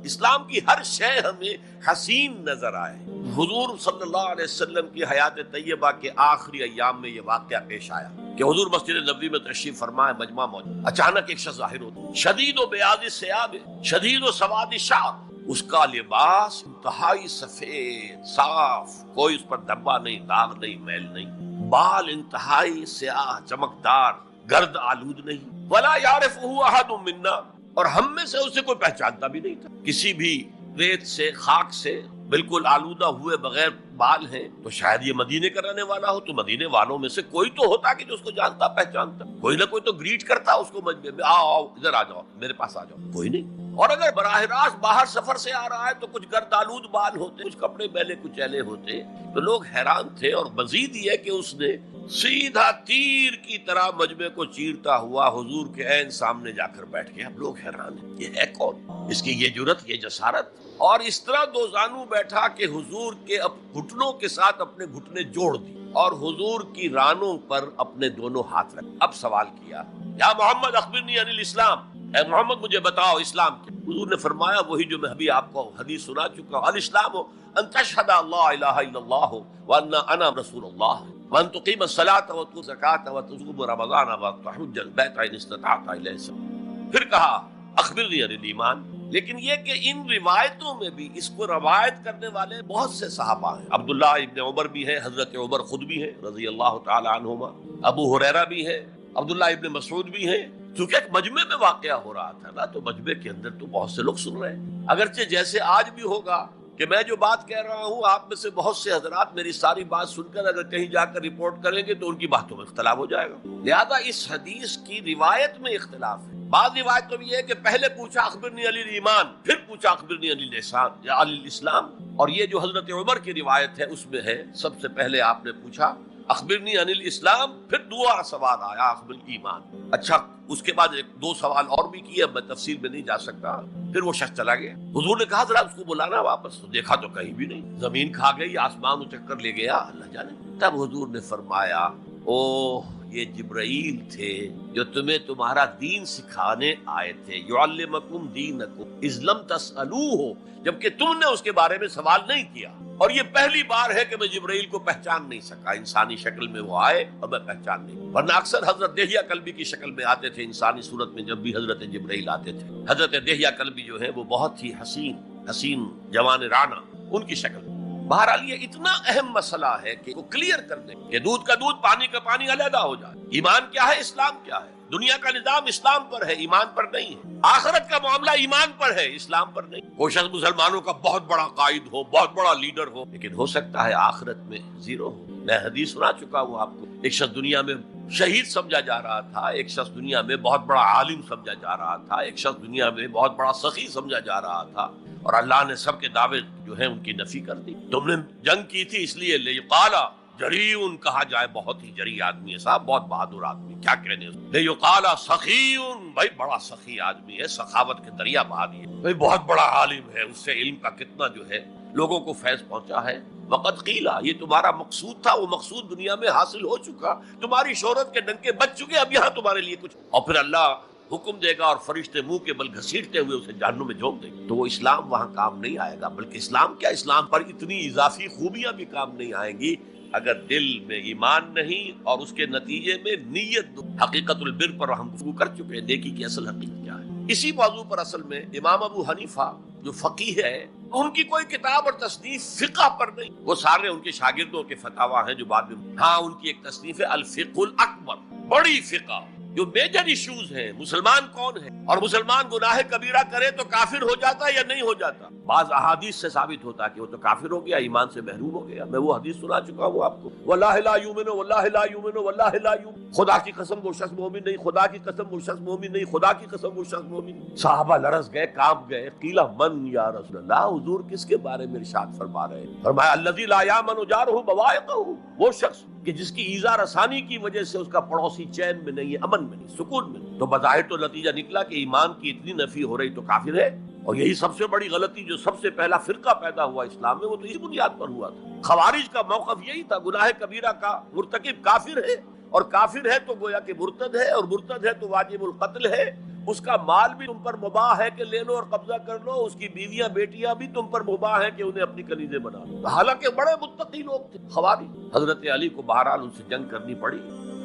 اسلام کی ہر شے ہمیں حسین نظر آئے۔ حضور صلی اللہ علیہ وسلم کی حیات طیبہ کے آخری ایام میں یہ واقعہ پیش آیا کہ حضور مسجد نبوی میں تشریف فرما ہے، مجمع موجود، اچانک ایک شخص ظاہر ہوتا، شدید و بیاض الثیاب، شدید و سواد الشعر، اس کا لباس انتہائی سفید صاف، کوئی اس پر دھبا نہیں، داغ نہیں، میل نہیں، بال انتہائی سیاہ چمکدار، گرد آلود نہیں، ولا یعرفہ احد منا، اور ہم میں سے اسے کوئی پہچانتا بھی نہیں تھا، کسی بھی ریت سے خاک سے بالکل آلودہ ہوئے بغیر بال ہیں، تو شاید یہ مدینے کا رہنے والا ہو، تو مدینے والوں میں سے کوئی تو ہوتا کہ جو اس کو جانتا پہچانتا، کوئی نہ کوئی تو گریٹ کرتا اس کو مجمع میں، آؤ ادھر آ جاؤ، میرے پاس آ جاؤ، کوئی نہیں۔ اور اگر براہ راست باہر سفر سے آ رہا ہے تو کچھ گرد آلود بال ہوتے، کچھ کپڑے میلے کچیلے ہوتے، تو لوگ حیران تھے، اور مزید یہ کہ اس نے سیدھا تیر کی طرح مجمع کو چیرتا ہوا حضور کے عین سامنے جا کر بیٹھ گیا۔ اب لوگ حیران ہیں، یہ ہے کون؟ اس کی یہ جرت، یہ جسارت، اور اس طرح دو زانو بیٹھا کہ حضور کے گھٹنوں کے ساتھ اپنے گھٹنے جوڑ دی اور حضور کی رانوں پر اپنے دونوں ہاتھ رکھے۔ اب سوال کیا، یا محمد اخبرنی عن الاسلام، اے محمد مجھے بتاؤ اسلام کیا؟ حضور نے فرمایا وہی جو میں ابھی آپ کو حدیث سنا چکا ہوں، الاسلام ان تشہد اللہ الہ الا اللہ وان انا رسول اللہ وان تقیم الصلاۃ وتؤتی الزکاۃ وتصوم رمضان وتحج البیت ان استطعت الیہ سبیلا۔ پھر کہا اخبرنی عن الایمان، لیکن یہ کہ ان روایتوں میں بھی اس کو روایت کرنے والے بہت سے صحابہ ہیں، عبداللہ ابن عمر بھی ہے، حضرت عمر خود بھی ہے رضی اللہ تعالی عنہما، ابو ہریرہ بھی ہے، عبداللہ ابن مسعود بھی ہے، کیونکہ ایک مجمع میں واقعہ ہو رہا تھا نا، تو مجمع کے اندر تو بہت سے لوگ سن رہے ہیں، اگرچہ جیسے آج بھی ہوگا کہ میں جو بات کہہ رہا ہوں آپ میں سے بہت سے حضرات میری ساری بات سن کر اگر کہیں جا کر رپورٹ کریں گے تو ان کی باتوں میں اختلاف ہو جائے گا، لہذا اس حدیث کی روایت میں اختلاف ہے۔ بعض روایت تو یہ ہے کہ پہلے پوچھا اخبرنی علی الایمان، پھر پوچھا اخبرنی علی الاسلام یا علی الاسلام، اور یہ جو حضرت عمر کی روایت ہے اس میں ہے سب سے پہلے آپ نے پوچھا اخبرنی عن الاسلام، پھر دوسرا سوال آیا اخبر ایمان۔ اچھا، اس کے بعد ایک دو سوال اور بھی کیے، میں تفصیل میں نہیں جا سکتا۔ پھر وہ شخص چلا گیا، حضور نے کہا ذرا اس کو بلانا واپس، تو دیکھا تو کہیں بھی نہیں، زمین کھا گئی، آسمان چکر لے گیا، اللہ جانے۔ تب حضور نے فرمایا اوہ یہ جبرائیل تھے جو تمہیں تمہارا دین سکھانے آئے تھے، یعلمکم دینکم اذ لم تسألوہ، جبکہ تم نے اس کے بارے میں سوال نہیں کیا، اور یہ پہلی بار ہے کہ میں جبرائیل کو پہچان نہیں سکا، انسانی شکل میں وہ آئے اور میں پہچان نہیں، ورنہ اکثر حضرت دہیہ کلبی کی شکل میں آتے تھے انسانی صورت میں، جب بھی حضرت جبرائیل آتے تھے۔ حضرت دہیہ کلبی جو ہے وہ بہت ہی حسین جوان رانا ان کی شکل میں۔ بہرحال یہ اتنا اہم مسئلہ ہے کہ وہ کلیئر کر دیں کہ دودھ کا دودھ پانی کا پانی علیحدہ ہو جائے، ایمان کیا ہے، اسلام کیا ہے، دنیا کا نظام اسلام پر ہے، ایمان پر نہیں ہے، آخرت کا معاملہ ایمان پر ہے، اسلام پر نہیں۔ کوئی شخص مسلمانوں کا بہت بڑا قائد ہو، بہت بڑا لیڈر ہو، لیکن ہو سکتا ہے آخرت میں زیرو ہو۔ میں حدیث سنا چکا ہوں آپ کو، ایک شخص دنیا میں شہید سمجھا جا رہا تھا، ایک شخص دنیا میں بہت بڑا عالم سمجھا جا رہا تھا، ایک شخص دنیا میں بہت بڑا سخی سمجھا جا رہا تھا، اور اللہ نے سب کے دعوے جو ہیں ان کی نفی کر دی۔ تم نے جنگ کی تھی اس لیے لیقال جریون کہا جائے، بہت ہی جری آدمی ہے صاحب، بہت بہادر آدمی، کیا کہنے، لیقال سخیون، بھائی بڑا سخی آدمی ہے، سخاوت کے دریا بہا دیے، بھائی بہت بڑا عالم ہے، اس سے علم کا کتنا جو ہے لوگوں کو فیض پہنچا ہے۔ وقت قیلا، یہ تمہارا مقصود تھا، وہ مقصود دنیا میں حاصل ہو چکا، تمہاری شہرت کے ڈنکے بج چکے، اب یہاں تمہارے لیے کچھ، اور پھر اللہ حکم دے گا اور فرشتے منہ کے بل گھسیٹتے ہوئے اسے جہنم میں جھونک دیں گے، تو وہ اسلام وہاں کام نہیں آئے گا، بلکہ اسلام کیا، اسلام پر اتنی اضافی خوبیاں بھی کام نہیں آئیں گی اگر دل میں ایمان نہیں، اور اس کے نتیجے میں نیت۔ حقیقت البر پر ہم گفتگو کر چکے ہیں، نیکی کی اصل حقیقت کیا ہے۔ اسی موضوع پر اصل میں امام ابو حنیفہ جو فقیہ ہے، ان کی کوئی کتاب اور تصنیف فقہ پر نہیں، وہ سارے ان کے شاگردوں کے فتاوی ہیں جو بعد میں، ہاں ان کی ایک تصنیف ہے الفقہ الاکبر، بڑی فقہ جو میجر ایشوز ہیں، مسلمان کون ہے اور مسلمان گناہ کبیرہ کرے تو کافر ہو جاتا ہے یا نہیں ہو جاتا۔ بعض احادیث سے ثابت ہوتا ہے کہ وہ تو کافر ہو گیا، ایمان سے محروم ہو گیا۔ میں وہ حدیث سنا چکا ہوں آپ کو، واللہ لا یؤمن واللہ لا یؤمن واللہ لا یؤمن، خدا کی قسم وہ شخص مومن نہیں، خدا کی قسم وہ شخص مومن نہیں، خدا کی قسم وہ شخص مومن نہیں۔ صحابہ لرز گئے، کانپ گئے، قیل من یا رسول اللہ، حضور کس کے بارے میں ارشاد فرما رہے ہیں؟ فرمایا الذی لا یامن جارہ بوائقہ، وہ شخص کہ جس کی ایذا رسانی کی وجہ سے اس کا پڑوسی چین میں نہیں ہے، امن میں نہیں، سکون میں نہیں۔ تو بظاہر تو نتیجہ نکلا کہ ایمان کی اتنی نفی ہو رہی تو کافر ہے، اور یہی سب سے بڑی غلطی جو سب سے پہلا فرقہ پیدا ہوا اسلام میں وہ تو اسی بنیاد پر ہوا تھا۔ خوارج کا موقف یہی تھا، گناہ کبیرہ کا مرتکب کافر ہے، اور کافر ہے تو گویا کہ مرتد ہے، اور مرتد ہے تو واجب القتل ہے، اس کا مال بھی تم پر مباح ہے کہ لے لو اور قبضہ کر لو، اس کی بیویاں بیٹیاں بھی تم پر مباح ہے کہ انہیں اپنی کنیزیں بنا لو۔ حالانکہ بڑے متقی لوگ تھے خوارج، حضرت علی کو بہرحال ان سے جنگ کرنی پڑی،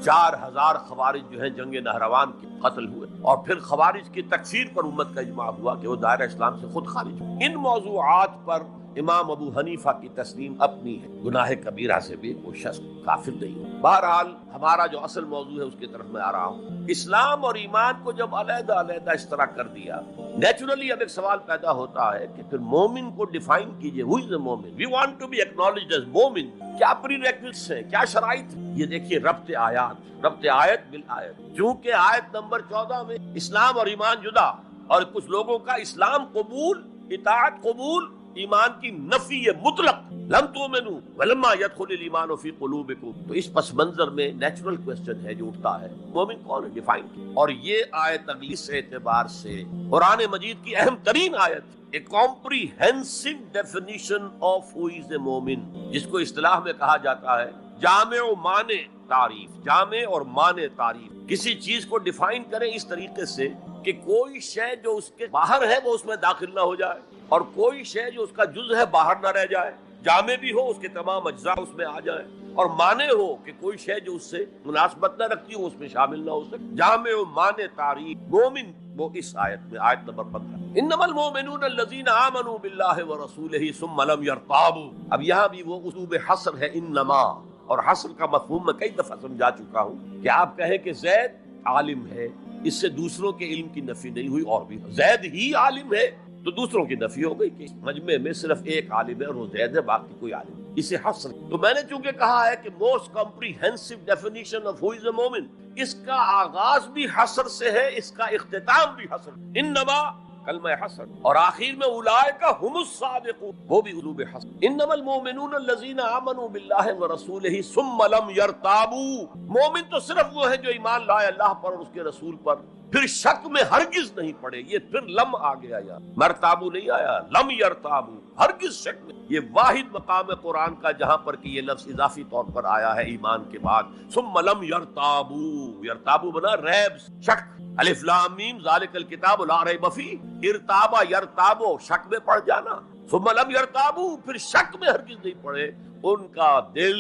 4000 خوارج جو ہیں جنگ نہروان کے قتل ہوئے، اور پھر خوارج کی تکفیر پر امت کا اجماع ہوا کہ وہ دائرہ اسلام سے خود خارج ہوئے۔ ان موضوعات پر امام ابو حنیفہ کی تسلیم اپنی ہے، گناہ کبیرہ سے بھی وہ شخص کافر نہیں ہے۔ بہرحال ہمارا جو اصل موضوع ہے اس کی طرف میں آ رہا ہوں۔ اسلام اور ایمان کو جب علیحدہ علیحدہ اس طرح کر دیا، نیچرلی اب ایک سوال پیدا ہوتا ہے کہ پھر مومن کو ڈیفائن کیجئے، who is a مومن؟ we want to be acknowledged as مومن، کیا پری ریکویزٹس ہیں، کیا شرائط ہیں؟ یہ دیکھیے ربط آیت بالآیت، چونکہ آیت نمبر 14 میں اسلام اور ایمان جدا، اور کچھ لوگوں کا اسلام قبول، اطاعت قبول، ایمان کی نفی مطلق، لم تؤمنوا ولما يدخل الايمان في قلوبكم۔ تو اس پس منظر میں نیچرل کوسچن ہے جو اٹھتا ہے، مومن کون ہے؟ ڈیفائن کیا۔ اور یہ آیت اگلی سے اعتبار سے قرآن مجید کی اہم ترین آیت، a comprehensive definition of who is a مومن، جس کو اصطلاح میں کہا جاتا ہے جامع و مانع تعریف، جامع اور مانع تعریف، کسی چیز کو ڈیفائن کریں اس طریقے سے کہ کوئی شے جو اس کے باہر ہے وہ اس میں داخل نہ ہو جائے، اور کوئی شے جو اس کا جز ہے باہر نہ رہ جائے، جامع بھی ہو، اس کے تمام اجزاء اس میں آ جائیں، اور مانع ہو کہ کوئی شے جو اس سے مناسبت نہ رکھتی ہو اس میں شامل نہ ہو سکے۔ جامع و مانع تعریف مومن وہ اس آیت میں، آیت نمبر 15، انما المؤمنون الذین آمنوا باللہ ورسولہ ثم لم یرتابوا۔ اب یہاں بھی وہ اسلوب حصر ہے، انما، اور حصر کا مفہوم میں کئی دفعہ سمجھا چکا ہوں کہ آپ کہیں کہ زید عالم ہے، اس سے دوسروں کے علم کی نفی نہیں ہوئی، اور بھی زید ہی عالم ہے تو دوسروں کی نفی ہو گئی کہ مجمع میں صرف ایک عالم ہے اور وہ زید ہے، باقی کوئی عالم نہیں، اسے حصر۔ تو میں نے چونکہ کہا ہے کہ موسٹ کمپریہنسو ڈیفینیشن آف ہو از اے مومن، اس کا آغاز بھی حصر سے ہے، اس کا اختتام بھی حصر، انما کلمہ حصر، اور آخر میں اولئک هم الصادقون، وہ بھی اسلوب حصر۔ انما المؤمنون الذین آمنوا باللہ ورسولہ ثم لم یرتابوا، مومن تو صرف وہ ہے جو ایمان لائے اللہ پر اور اس کے رسول پر، پھر شک میں ہرگز نہیں پڑے، یہ پھر لم آ گیا، یا مرتابو نہیں آیا، لم یرتابو، ہرگز شک میں۔ یہ واحد مقام قرآن کا جہاں پر کہ یہ لفظ اضافی طور پر آیا ہے ایمان کے بعد، ثم لم یرتابو، یرتابو بنا ریب، شک، الف لام میم ذالک الکتاب لا ریب فیہ، ارتابا یرتابو، شک میں پڑ جانا، ثم لم یرتابو، پھر شک میں ہرگز نہیں پڑے، ان کا دل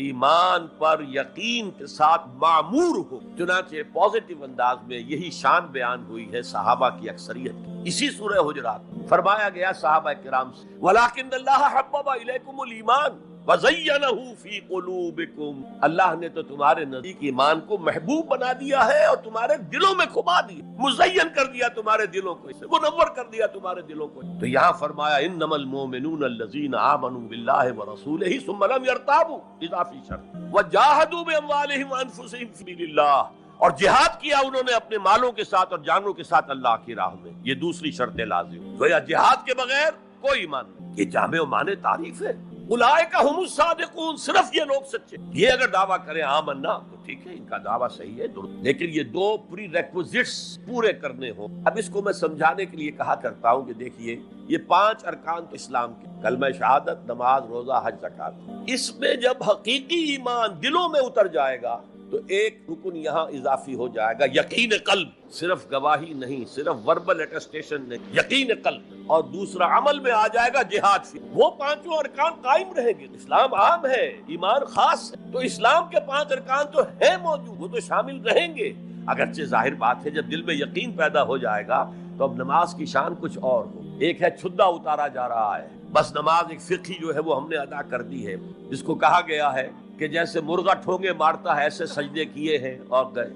ایمان پر یقین کے ساتھ معمور ہو۔ چنانچہ پازیٹیو انداز میں یہی شان بیان ہوئی ہے صحابہ کی اکثریت کی۔ اسی سورہ حجرات فرمایا گیا صحابہ کرام سے، وَلَٰكِنَّ اللَّهَ حَبَّبَ إِلَيْكُمُ الْإِيمَانَ وَزَيَّنَهُ فِي قُلُوبِكُمْ، اللہ نے تو تمہارے نزدیک ایمان کو محبوب بنا دیا ہے اور تمہارے دلوں میں کھبا دیا، مزین کر دیا تمہارے دلوں کو، اسے منور کر دیا تمہارے دلوں کو۔ تو یہاں فرمایا انما المؤمنون الذین آمنوا باللہ ورسولہ ثم لم یرتابوا، اضافی شرط، وجاہدوا باموالہم وانفسہم فی سبیل اللہ، اور جہاد کیا انہوں نے اپنے مالوں کے ساتھ اور جانوں کے ساتھ اللہ کی راہ میں، یہ دوسری شرط لازم۔ گویا جہاد کے بغیر کوئی ایمان نہیں، یہ جامع و مانع تعریف ہے۔ اولئک هم الصادقون، صرف یہ لوگ سچے۔ یہ اگر دعویٰ کریں آمنا تو ٹھیک ہے، ان کا دعویٰ صحیح ہے درست، لیکن یہ دو پری ریکوزٹس پورے کرنے ہوں۔ اب اس کو میں سمجھانے کے لیے کہا کرتا ہوں کہ دیکھیے یہ 5 ارکان تو اسلام کے، کلمہ شہادت، نماز، روزہ، حج، زکات، اس میں جب حقیقی ایمان دلوں میں اتر جائے گا تو ایک رکن یہاں اضافی ہو جائے گا، یقین قلب، صرف گواہی نہیں، صرف وربل اٹیسٹیشن نہیں، یقین قلب، اور دوسرا عمل میں آ جائے گا جہاد فی، وہ 5 ارکان قائم رہیں گے۔ اسلام عام ہے، ایمان خاص ہے، تو اسلام کے 5 ارکان تو ہیں موجود، وہ تو شامل رہیں گے، اگرچہ ظاہر بات ہے جب دل میں یقین پیدا ہو جائے گا تو اب نماز کی شان کچھ اور ہو. ایک ہے چھدا اتارا جا رہا ہے، بس نماز ایک فقہی جو ہے وہ ہم نے ادا کر دی ہے، جس کو کہا گیا ہے کہ جیسے مرغا ٹھونگے مارتا ہے ایسے سجدے کیے ہیں اور گئے.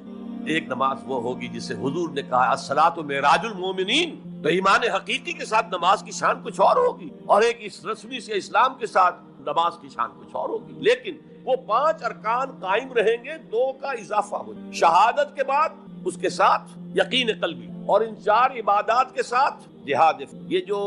ایک نماز وہ ہوگی جسے حضور نے کہا الصلاۃ معراج المومنین، تو ایمان حقیقی کے ساتھ نماز کی شان کچھ اور ہوگی، اور ایک اس رسمی سے اسلام کے ساتھ نماز کی شان کچھ اور ہوگی. لیکن وہ 5 ارکان قائم رہیں گے، 2 کا اضافہ ہو، شہادت کے بعد اس کے ساتھ یقین قلبی، اور ان 4 عبادات کے ساتھ جہاد. یہ جو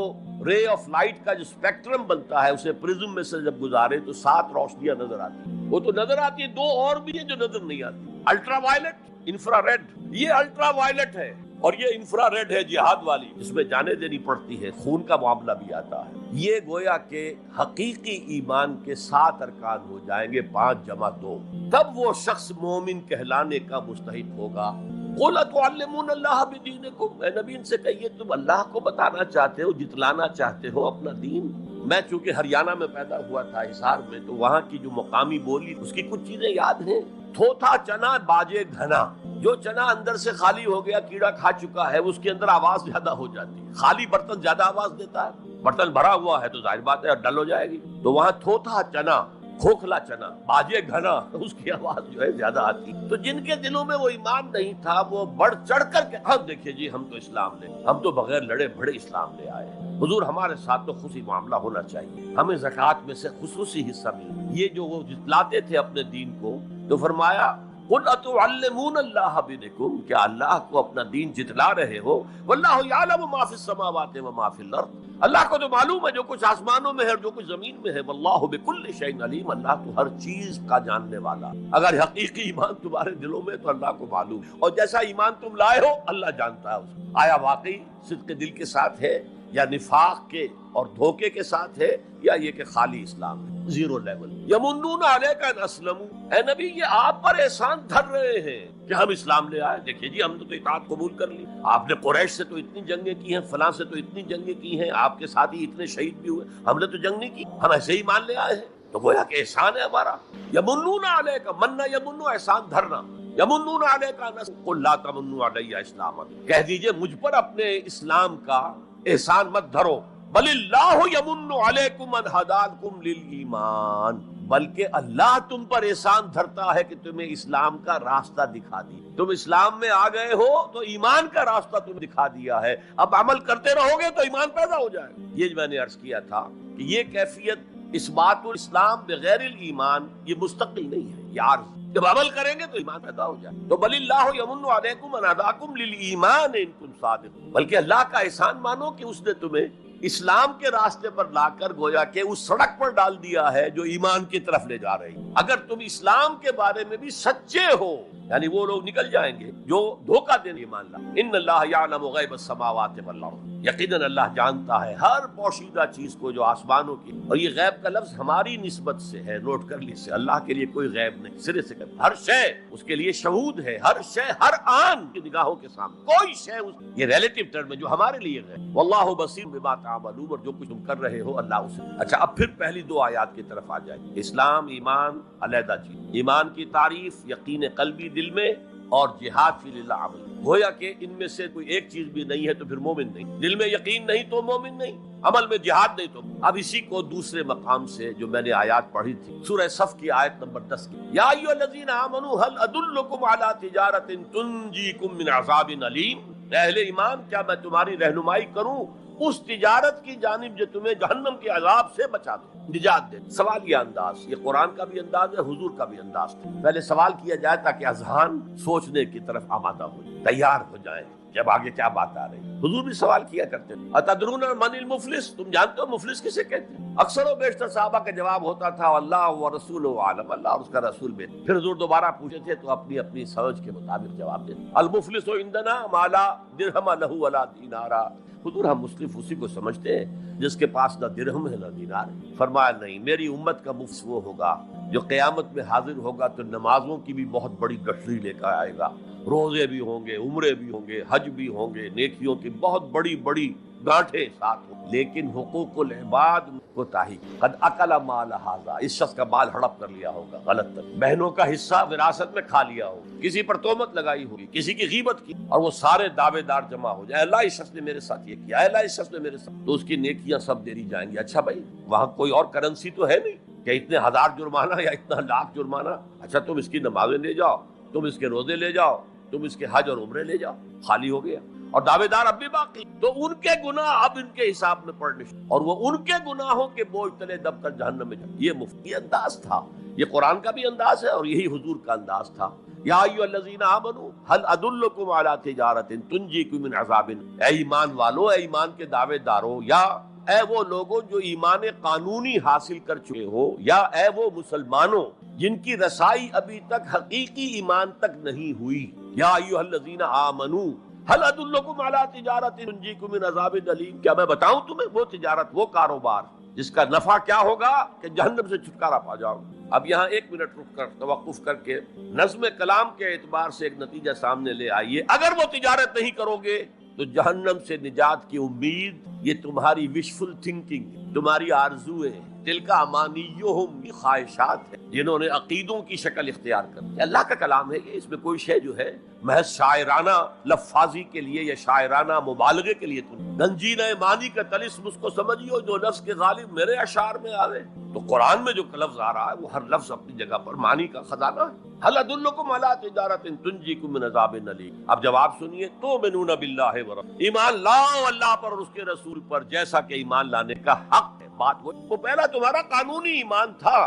رے آف لائٹ کا جو اسپیکٹرم بنتا ہے اسے پرزم میں سے جب گزارے تو 7 روشنیاں نظر آتی ہیں. وہ تو نظر آتی ہیں، 2 اور بھی ہیں جو نظر نہیں آتی. Ultraviolet, infrared. یہ الٹرا وائلٹ ہے اور یہ انفرا ریڈ ہے جہاد والی، جس میں جانیں دینی پڑتی ہے، خون کا معاملہ بھی آتا ہے. یہ گویا کہ حقیقی ایمان کے 7 ارکان ہو جائیں گے، 5 جمع 2، تب وہ شخص مومن کہلانے کا مستحق ہوگا. قُلْ أَتُعَلِّمُونَ اللَّهَ بِدِينِكُمْ، اے نبی ان سے کہیے تم اللہ کو بتانا چاہتے ہو، جتلانا چاہتے ہو اپنا دین. میں چونکہ ہریانہ میں پیدا ہوا تھا، حصار میں، تو وہاں کی جو مقامی بولی اس کی کچھ چیزیں یاد ہیں. تھوتھا چنا باجے گھنا، جو چنا اندر سے خالی ہو گیا، کیڑا کھا چکا ہے، اس کے اندر آواز زیادہ ہو جاتی ہے. خالی برتن زیادہ آواز دیتا ہے، برتن بھرا ہوا ہے تو ظاہر بات ہے ڈل ہو جائے گی. تو وہاں تھوتھا چنا، کھوکھلا چنا، باجے گھنا، اس کی آواز جو ہے زیادہ آتی. تو جن کے دلوں میں وہ ایمان نہیں تھا وہ بڑھ چڑھ کر کے ہم دیکھیے جی ہم تو اسلام لے، ہم تو بغیر لڑے بھڑے اسلام لے آئے ہیں. حضور ہمارے ساتھ تو خصوصی معاملہ ہونا چاہیے، ہمیں زکوٰۃ میں سے خصوصی حصہ ملے. یہ جو وہ جتلاتے تھے اپنے دین کو، تو فرمایا قُلْ أَتُعَلِّمُونَ اللَّهَ بِدِينِكُمْ، کیا اللہ کو اپنا دین جتلا رہے ہو. وَاللَّهُ يَعْلَمُ مَا فِي السَّمَاوَاتِ وَمَا فِي الْأَرْضِ، اللہ کو تو معلوم ہے جو کچھ آسمانوں میں ہے اور جو کچھ زمین میں ہے. وَاللَّهُ بِكُلِّ شَيْءٍ عَلِيمٌ، اللہ تو ہر چیز کا جاننے والا. اگر حقیقی ایمان تمہارے دلوں میں تو اللہ کو معلوم، اور جیسا ایمان تم لائے ہو اللہ جانتا ہے اس کو. آیا واقعی صدق دل کے ساتھ ہے، یا نفاق کے اور دھوکے کے ساتھ ہے، یا یہ کہ خالی اسلام ہے، 0 لیول. یمنون علیک ان اسلموا، اے نبی یہ آپ پر احسان دھر رہے ہیں کہ ہم اسلام لے آئے. دیکھیے جی ہم نے تو اطاعت قبول کر لی، آپ نے قریش سے تو اتنی جنگیں کی ہیں، فلاں سے تو اتنی جنگیں کی ہیں، آپ کے ساتھی اتنے شہید بھی ہوئے، ہم نے تو جنگ نہیں کی، ہم ایسے ہی مان لے آئے ہیں. تو گویا کہ احسان ہے ہمارا. یمنون علیک، مننا یمنو، احسان دھرنا. یمنون علیک ان اسلموا قل لا تمنوا علی اسلامکم، کہہ دیجئے مجھ پر اپنے اسلام کا احسان مت دھرو. بل اللہ یمن علیکم ان ہداکم للایمان، بلکہ اللہ تم پر احسان دھرتا ہے کہ تمہیں اسلام کا راستہ دکھا دی. تم اسلام میں آ گئے ہو تو ایمان کا راستہ تمہیں دکھا دیا ہے، اب عمل کرتے رہو گے تو ایمان پیدا ہو جائے گا. یہ میں نے عرض کیا تھا کہ یہ کیفیت اثبات الاسلام بغیر الایمان یہ مستقل نہیں ہے، یہ عارض. جب عمل کریں گے تو ایمان پیدا ہو جائے. تو بل اللہ یمن علیکم ان ہداکم للایمان ان کنتم صادقین، بلکہ اللہ کا احسان مانو کہ اس نے تمہیں اسلام کے راستے پر لا کر گویا کہ اس سڑک پر ڈال دیا ہے جو ایمان کی طرف لے جا رہی. اگر تم اسلام کے بارے میں بھی سچے ہو، یعنی وہ لوگ نکل جائیں گے جو دھوکہ دیں ایمان لا. ان اللہ یعلم غیب السماوات والارض، یقیناً اللہ جانتا ہے ہر پوشیدہ چیز کو جو آسمانوں کی. اور یہ غیب کا لفظ ہماری نسبت سے ہے، نوٹ کر لیجیے. اللہ کے لیے کوئی غیب نہیں، سرے سے ہر شے اس کے لیے شہود ہے، ہر شے ہر آن کی نگاہوں کے سامنے، کوئی شے یہ ریلیٹو ٹرم ہے جو ہمارے لیے ہے. واللہ بصیر بما تعملون، اور جو کچھ تم کر رہے ہو اللہ اسے. اچھا اب پھر پہلی 2 آیات کی طرف آ جائیں. اسلام ایمان علیحدہ چیز. ایمان کی تعریف یقین قلبی دل میں، اور جہاد فی اللہ عمل. گویا کہ ان میں سے کوئی ایک چیز بھی نہیں ہے تو پھر مومن نہیں. دل میں یقین نہیں تو مومن نہیں، عمل میں جہاد نہیں تو. اب اسی کو دوسرے مقام سے جو میں نے آیات پڑھی تھی سورہ صف کی آیت نمبر 10 کی، یا ایھا الذین آمنوا هل ادلکم علی تجارۃ تنجیکم من عذاب علیم، اہل ایمان کیا میں تمہاری رہنمائی کروں اس تجارت کی جانب جو تمہیں جہنم کے عذاب سے بچا دے، نجات دے. سوال یہ انداز، یہ قرآن کا بھی انداز ہے، حضور کا بھی انداز تھا. پہلے سوال کیا جائے تاکہ اذہان سوچنے کی طرف آمادہ ہو جائے، تیار ہو جائیں جب آگے کیا بات آ رہی. حضور بھی سوال کیا کرتے تھے اتدرون من المفلس، تم جانتے ہو مفلس کسے کہتے ہیں؟ اکثر و بیشتر صحابہ کا جواب ہوتا تھا اللہ و رسول عالم، اللہ اور اس کا رسول بے. پھر حضور دوبارہ پوچھے تھے تو اپنی اپنی سمجھ کے مطابق جواب دیتے. المفلس عندنا ما لا درہم لہ ولا دینارا، حضور ہم مصرف اسی کو سمجھتے ہیں جس کے پاس نہ درہم ہے نہ دینار ہے. فرمایا نہیں، میری امت کا مفلس وہ ہوگا جو قیامت میں حاضر ہوگا تو نمازوں کی بھی بہت بڑی گٹھری لے کر آئے گا، روزے بھی ہوں گے، عمرے بھی ہوں گے، حج بھی ہوں گے، نیکیوں کی بہت بڑی بڑی گانٹھیں ساتھ ہوں، لیکن حقوق العباد کو تاہی قد اکل مال ھذا، اس شخص کا مال ہڑپ کر لیا ہوگا، غلط طرح بہنوں کا حصہ وراثت میں کھا لیا ہوگا، کسی پر تہمت لگائی ہوگی، کسی کی غیبت کی، اور وہ سارے دعوے دار جمع ہو جائے، اللہ اس شخص نے میرے ساتھ یہ کیا، اللہ اس شخص نے میرے ساتھ، تو اس کی نیکیاں سب دے دی جائیں گی۔ اچھا بھائی وہاں کوئی اور کرنسی تو ہے نہیں کہ اتنے ہزار جرمانہ یا اتنا لاکھ جرمانہ، اچھا تم اس کی نمازیں لے جاؤ، تم اس کے روزے لے جاؤ، تم اس کے حج اور عمرے لے جاؤ، خالی ہو گیا، اور دعوے دار اب بھی باقی، تو ان کے گناہ اب ان کے حساب میں پڑنے، اور وہ ان کے گناہوں کے بوجھ تلے دب کر جہنم میں جائیں۔ یہ مفتی انداز تھا، یہ قرآن کا بھی انداز ہے اور یہی حضور کا انداز تھا۔ یا ایھا الذین آمنوا هل ادلکم علی تجارۃ تنجیکم من عذاب، اے ایمان والو، اے ایمان کے دعوے دارو، یا اے وہ لوگوں جو ایمان قانونی حاصل کر چکے ہو، یا اے وہ مسلمانوں جن کی رسائی ابھی تک حقیقی ایمان تک نہیں ہوئی، یا ایھا الذین آمنوا هل ادلکم علی تجارۃ تنجیکم من عذاب الیم، کیا میں بتاؤں تمہیں وہ تجارت، وہ کاروبار جس کا نفع کیا ہوگا کہ جہنم سے چھٹکارا پا جاؤ۔ اب یہاں ایک منٹ رک کر توقف کر کے نظم کلام کے اعتبار سے ایک نتیجہ سامنے لے آئیے، اگر وہ تجارت نہیں کرو گے تو جہنم سے نجات کی امید یہ تمہاری وشفل تھنکنگ، تمہاری آرزویں، تلک امانیہم، یہ خواہشات ہیں جنہوں نے عقیدوں کی شکل اختیار کر لی۔ اللہ کا کلام ہے یہ، اس میں کوئی شے جو ہے محض شاعرانہ لفاظی کے لیے یا شاعرانہ مبالغے کے لیے تم گنجینہ معنی کا طلسم اس کو سمجھیو جو لفظ کے غالب میرے اشعار میں آوے۔ تو قرآن میں جو لفظ آ رہا ہے وہ ہر لفظ اپنی جگہ پر معنی کا خزانہ ہے۔ هل ادلکم علی تجارۃ تنجیکم من عذاب الیم، اب جواب سنیے، تؤمنون باللہ ورسولہ، ایمان لاؤ اللہ پر اور اس کے رسول پر جیسا کہ ایمان لانے کا حق ہے۔ بات وہ پہلا تمہارا قانونی ایمان تھا،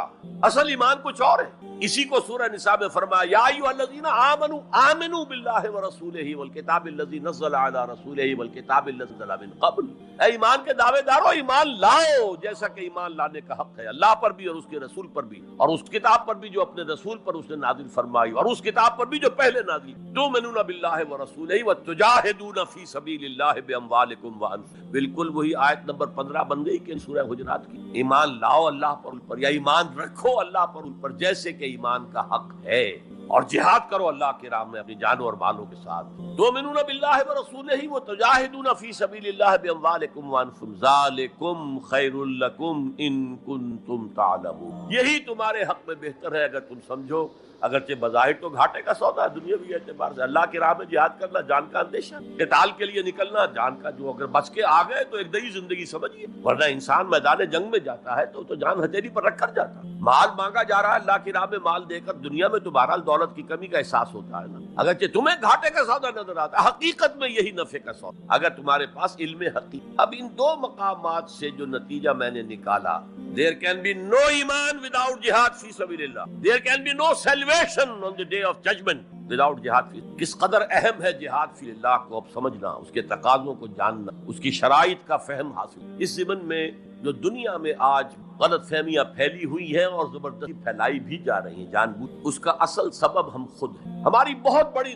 اصل ایمان کچھ اور ہے۔ اسی کو سورہ نساء میں فرمایا، یا ایھا الذین آمنوا آمنوا باللہ ورسولہ والکتاب الذی نزل علی رسولہ والکتاب الذی نزل من قبل، اے ایمان کے دعوے دارو ایمان لاؤ جیسا کہ ایمان لانے کا حق ہے، اللہ پر بھی اور اس کے رسول پر بھی، اور اس کتاب پر بھی جو اپنے رسول پر اس نے نازل فرمائی، اور اس کتاب پر بھی جو پہلے نازل، تؤمنون باللہ ورسولہ وتجاہدون فی سبیل اللہ باموالکم وانفسکم، بالکل وہی آیت نمبر 15 بن گئی کہ سورہ حجرات کی، ایمان لاؤ اللہ پر یا ایمان رکھو اللہ پر جیسے کہ ایمان کا حق ہے، اور جہاد کرو اللہ کی راہ میں اپنی جانوں اور مالوں کے ساتھ۔ تؤمنون باللہ ورسولہ وتجاہدون فی سبیل اللہ باموالکم وانفسکم ذالکم خیر لکم ان کنتم تعلمون، یہی تمہارے حق میں بہتر ہے اگر تم سمجھو، اگرچہ بظاہر تو گھاٹے کا سودا ہے دنیاوی اعتبار سے، اللہ کی راہ میں جہاد کرنا جان کا اندیشہ، قتال کے لیے نکلنا جان کا، جو اگر بچ کے آ گئے تو ایک نئی زندگی سمجھیے، ورنہ انسان میدان جنگ میں جاتا ہے تو جان ہتھیلی پر رکھ کر جاتا ہے۔ مال مانگا جا رہا ہے اللہ کی راہ میں، مال دے کر دنیا میں تو بہرحال دولت کی کمی کا احساس ہوتا ہے نا، اگرچہ تمہیں گھاٹے کا سودا نظر آتا ہے، حقیقت میں یہی نفع کا سودا اگر تمہارے پاس علم حقیقت۔ اب ان دو مقامات سے جو نتیجہ میں نے نکالا، there can be no ایمان without jihad فی سبیل اللہ، there can be no salvation on the day of judgment without jihad فی، کس قدر اہم ہے جہاد فی اللہ کو اب سمجھنا، اس کے تقاضوں کو جاننا، اس کی شرائط کا فہم حاصل۔ اس ضمن میں جو دنیا میں آج غلط فہمیاں پھیلی ہوئی ہیں اور زبردستی پھیلائی بھی جا رہی ہیں جان بوجھ، اس کا اصل سبب ہم خود ہیں۔ ہماری بہت بڑی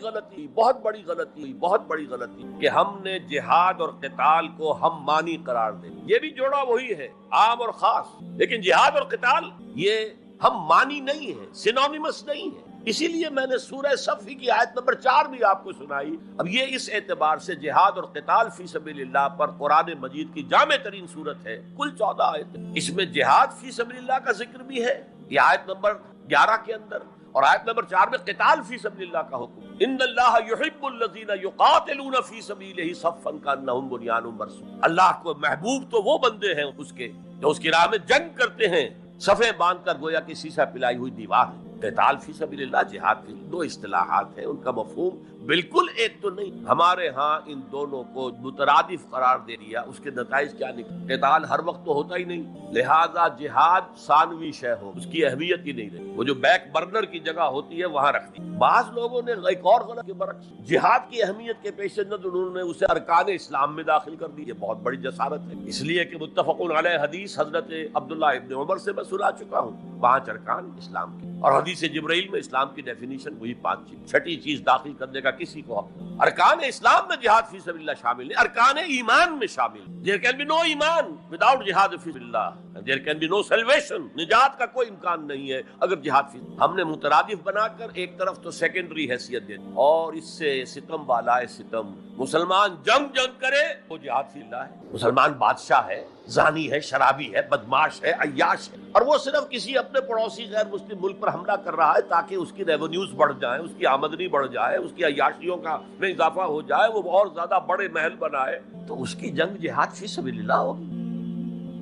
غلطی کہ ہم نے جہاد اور قتال کو ہم مانی قرار دیں، یہ بھی جوڑا وہی ہے عام اور خاص، لیکن جہاد اور قتال یہ ہم مانی نہیں ہے، سینونیمس نہیں ہے۔ اسی لیے میں نے سورہ صفی کی آیت نمبر 4 بھی آپ کو سنائی۔ اب یہ اس اعتبار سے جہاد اور قتال فی سبیل اللہ پر قرآن مجید کی جامع ترین صورت ہے، کل 14 آیت، اس میں جہاد فی سبیل اللہ کا ذکر بھی ہے، یہ آیت نمبر 11 کے اندر، اور آیت نمبر 4 میں قتال فی سبیل اللہ کا حکم، ان اللہ یحب الذین یقاتلون فی سبیلہ صفا کانہم بنیان مرصوص، اللہ کو محبوب تو وہ بندے ہیں اس کے جو اس کی راہ میں جنگ کرتے ہیں صفیں باندھ کر گویا کہ سیسا پلائی ہوئی دیوار ہے۔ قتال فی سبیل اللہ، جہاد فی، دو اصطلاحات ہیں، ان کا مفہوم بالکل ایک تو نہیں۔ ہمارے ہاں ان دونوں کو مترادف قرار دے دیا، اس کے نتائج کیا نکلے؟ قتال ہر وقت تو ہوتا ہی نہیں، لہذا جہاد ثانوی شے ہو، اس کی اہمیت ہی نہیں رہی، وہ جو بیک برنر کی جگہ ہوتی ہے وہاں رکھ دی۔ بعض لوگوں نے ایک اور غلط کے برعکس جہاد کی اہمیت کے پیش نظر انہوں نے اسے ارکان اسلام میں داخل کر دی، یہ بہت بڑی جسارت ہے، اس لیے کہ متفق علیہ حدیث حضرت عبداللہ ابن عمر سے میں سنا چکا ہوں، 5 ارکان اسلام کے، اور حدیث جبرائیل میں اسلام کی ڈیفینیشن وہی 5 چیز. چھٹی چیز داخل کرنے کا کسی کو ارکان اسلام میں جہاد فی سبیل اللہ شامل ہے، ارکان ایمان میں شامل. There can be no ایمان without جہاد فی سبیل اللہ. There can be no salvation. نجات کا کوئی امکان نہیں ہے اگر جہاد فی. ہم نے مترادف بنا کر ایک طرف تو سیکنڈری حیثیت دے دی اور اس سے ستم بالائے ستم. مسلمان جنگ کرے وہ جہاد فی اللہ ہے. مسلمان بادشاہ ہے، زانی ہے، شرابی ہے، بدماش ہے، عیاش ہے، اور وہ صرف کسی اپنے پڑوسی غیر مسلم ملک پر حملہ کر رہا ہے تاکہ اس کی ریونیوز بڑھ جائیں، اس کی آمدنی بڑھ جائے، اس کی عیاشیوں کا میں اضافہ ہو جائے، وہ اور زیادہ بڑے محل بنائے، تو اس کی جنگ جہاد فی سبیل اللہ ہوگی.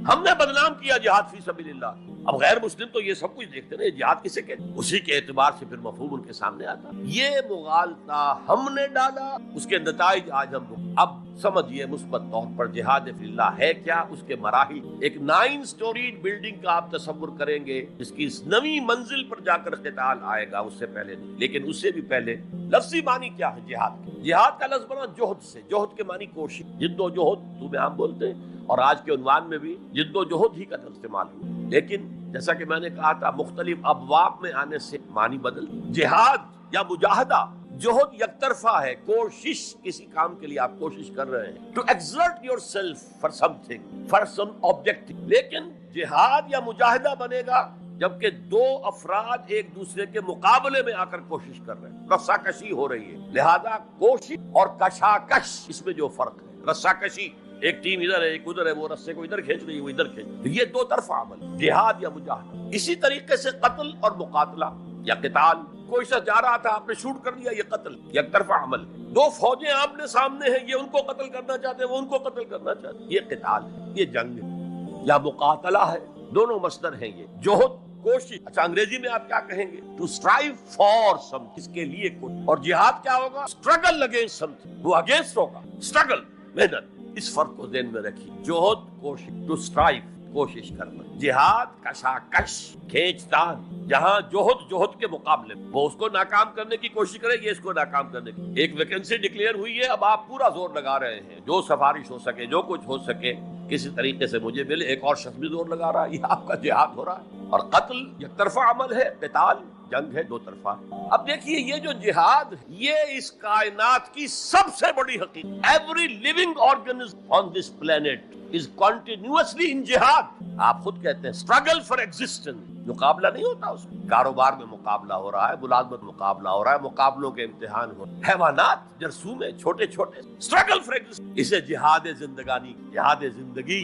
ہم نے بدنام کیا جہاد فی سبیل اللہ. اب غیر مسلم تو یہ سب کچھ دیکھتے ہیں، جہاد کسے کہتے ہیں؟ اسی کے اعتبار سے پھر مفہوم ان کے سامنے آتا. یہ مغالطہ ہم نے ڈالا، اس کے نتائج آج ہم اب سمجھیے مثبت طور پر جہاد فی اللہ ہے کیا، اس کے مراحل. ایک 9 سٹوریڈ بلڈنگ کا آپ تصور کریں گے جس کی اس نئی منزل پر جا کر قتال آئے گا، اس سے پہلے نہیں. لیکن اس سے بھی پہلے لفظی معنی کیا ہے جہاد کے؟ جہاد کا لفظ بنا جوہد سے. جوہد کے معنی کوشش، جد و جہد تو میں ہم بولتے ہیں، اور آج کے عنوان میں بھی جد و جہد ہی کا استعمال ہوا. لیکن جیسا کہ میں نے کہا تھا مختلف ابواب میں آنے سے معنی بدل. جہاد یا مجاہدہ، جوہد یک طرفہ ہے، کوشش، کسی کام کے لیے آپ کوشش کر رہے ہیں to exert yourself for something, for some objective. لیکن جہاد یا مجاہدہ بنے گا جبکہ 2 افراد ایک دوسرے کے مقابلے میں آ کر کوشش کر رہے ہیں، رساکشی ہو رہی ہے. لہذا کوشش اور کشاکش، اس میں جو فرق ہے، رساکشی ایک ٹیم ادھر ہے ایک ادھر ہے، وہ رسے کو ادھر کھینچ رہی ہے وہ ادھر کھینچ رہی ہے، یہ 2 طرفہ عمل، جہاد یا مجاہدہ. اسی طریقے سے قتل اور مقاتلہ یا قتال، کوئی شخص جا رہا تھا آپ نے شوٹ کر دیا، یہ قتل یک طرفہ عمل. 2 فوجیں آپ نے سامنے ہیں، یہ ان کو قتل کرنا چاہتے ہیں وہ ان کو قتل کرنا چاہتے ہیں، یہ قتال ہے، یہ جنگ ہے یا مقاتلہ ہے. دونوں مصدر ہیں یہ. جوہد کوشش، اچھا انگریزی میں آپ کیا کہیں گے؟ ٹو اسٹرائیو فار سم، اس کے لیے کچھ. اور جہاد کیا ہوگا؟ اسٹرگل اگینسٹ سم تھنگ، وہ اگینسٹ ہوگا، اسٹرگل، محنت. اس فرق کو ذہن میں رکھیے. جوہد کوشش، ٹو اسٹرائیو کوشش کرنا، جہاد کشاکش، کھینچ تان. جہاں جوہد کے مقابلے وہ اس کو ناکام کرنے کی کوشش کرے، یہ اس کو ناکام کرنے کی. ایک ویکنسی ڈکلیئر ہوئی ہے، اب آپ پورا زور لگا رہے ہیں، جو سفارش ہو سکے، جو کچھ ہو سکے کسی طریقے سے مجھے ملے. ایک اور شخص بھی زور لگا رہا ہے، یہ آپ کا جہاد ہو رہا ہے. اور قتل یک طرفہ عمل ہے، قتال جنگ ہے 2 طرفہ. اب دیکھیے یہ جو جہاد، یہ اس کائنات کی سب سے بڑی حقیقت. Every living organism on this planet is continuously in جہاد. آپ خود کہتے ہیں struggle for existence. مقابلہ نہیں ہوتا اس میں. کاروبار میں مقابلہ ہو رہا ہے، ملازمت مقابلہ ہو رہا ہے، مقابلوں کے امتحان ہو رہے ہیں. حیوانات جرثومے چھوٹے چھوٹے struggle for existence. اسے جہاد زندگانی، جہاد زندگی.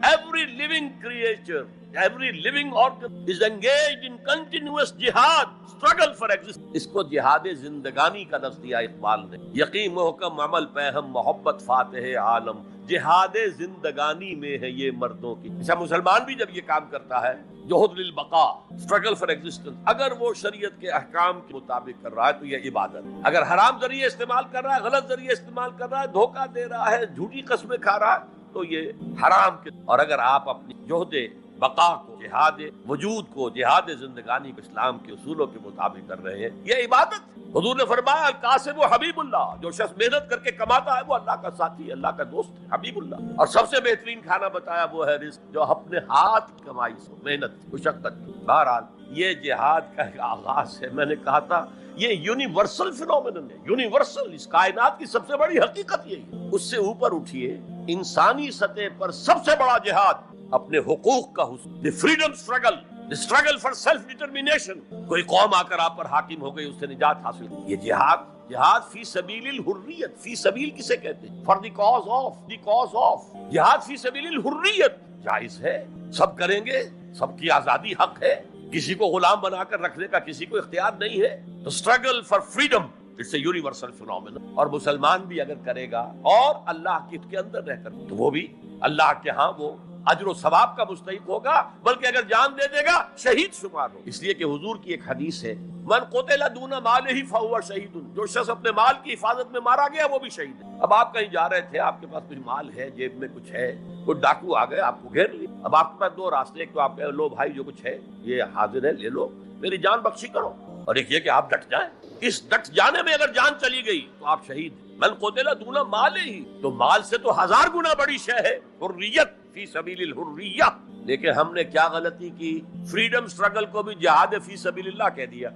Every living creature, every living organism is engaged in continuous jihad, struggle for existence. اس کو جہاد زندگانی کا لفظ دیا اقبال نے. یقین محکم عمل پہم محبت فاتح عالم، جہاد زندگانی میں ہے یہ مردوں کی. اچھا مسلمان بھی جب یہ کام کرتا ہے، جہد للبقاء، struggle for existence، اگر وہ شریعت کے احکام کے مطابق کر رہا ہے تو یہ عبادت. اگر حرام ذریعے استعمال کر رہا ہے، غلط ذریعے استعمال کر رہا ہے، دھوکہ دے رہا ہے، جھوٹی قسمیں کھا رہا ہے تو یہ حرام کے. اور اگر آپ اپنی جہد بقا کو، جہاد وجود کو، جہاد زندگانی کو اسلام کے اصولوں کے مطابق کر رہے ہیں، یہ عبادت. حضور نے فرمایا القاسم و حبیب اللہ، جو شخص محنت کر کے کماتا ہے وہ اللہ کا ساتھی ہے، اللہ کا دوست ہے، حبیب اللہ. اور سب سے بہترین کھانا بتایا وہ ہے رزق، جو اپنے ہاتھ کی کمائی سے، محنت، مشقت. بہرحال یہ جہاد کا آغاز ہے. میں نے کہا تھا یہ یونیورسل فینومینن ہے، یونیورسل. اس کائنات کی سب سے بڑی حقیقت یہی ہے. اس سے اوپر اٹھیے، انسانی سطح پر سب سے بڑا جہاد اپنے حقوق کا حصول، the freedom struggle, the struggle for self determination. کوئی قوم آ کر آپ پر حاکم ہو گئی، اس سے نجات حاصل کی. یہ جہاد فی سبیل الحریت. فی سبیل کسے کہتے ہیں؟ For the cause of. جہاد فی سبیل الحریت جائز ہے، سب کریں گے، سب کی آزادی حق ہے، کسی کو غلام بنا کر رکھنے کا کسی کو اختیار نہیں ہے. تو struggle for freedom it's a universal phenomenon. اور مسلمان بھی اگر کرے گا اور اللہ کے اندر رہ کر تو وہ بھی اللہ کے ہاں وہ اجر و ثواب کا مستحق ہوگا، بلکہ اگر جان دے دے گا شہید شمار ہو. اس لیے کہ حضور کی ایک حدیث ہے، من قتل دون مالہ فہو شہید، جو شخص اپنے مال کی حفاظت میں مارا گیا وہ بھی شہید ہے. اب آپ کہیں جا رہے تھے، آپ کے پاس کچھ مال ہے، جیب میں کچھ ہے، کوئی ڈاکو آ گئے آپ کو گھیر لیا. اب آپ کے پاس 2 راستے، ایک تو آپ کہے لو بھائی جو کچھ ہے یہ حاضر ہے، لے لو، میری جان بخشی کرو، اور ایک یہ کہ آپ ڈٹ جائیں. اس ڈٹ جانے میں اگر جان چلی گئی تو آپ شہید ہیں. من قتل دون مالہ، تو مال سے تو 1000 گنا بڑی شے ہے حریت فی سبیل الحریہ. لیکن ہم نے کیا غلطی کی؟ فریڈم سٹرگل کو بھی جہاد فی سبیل اللہ کہہ دیا.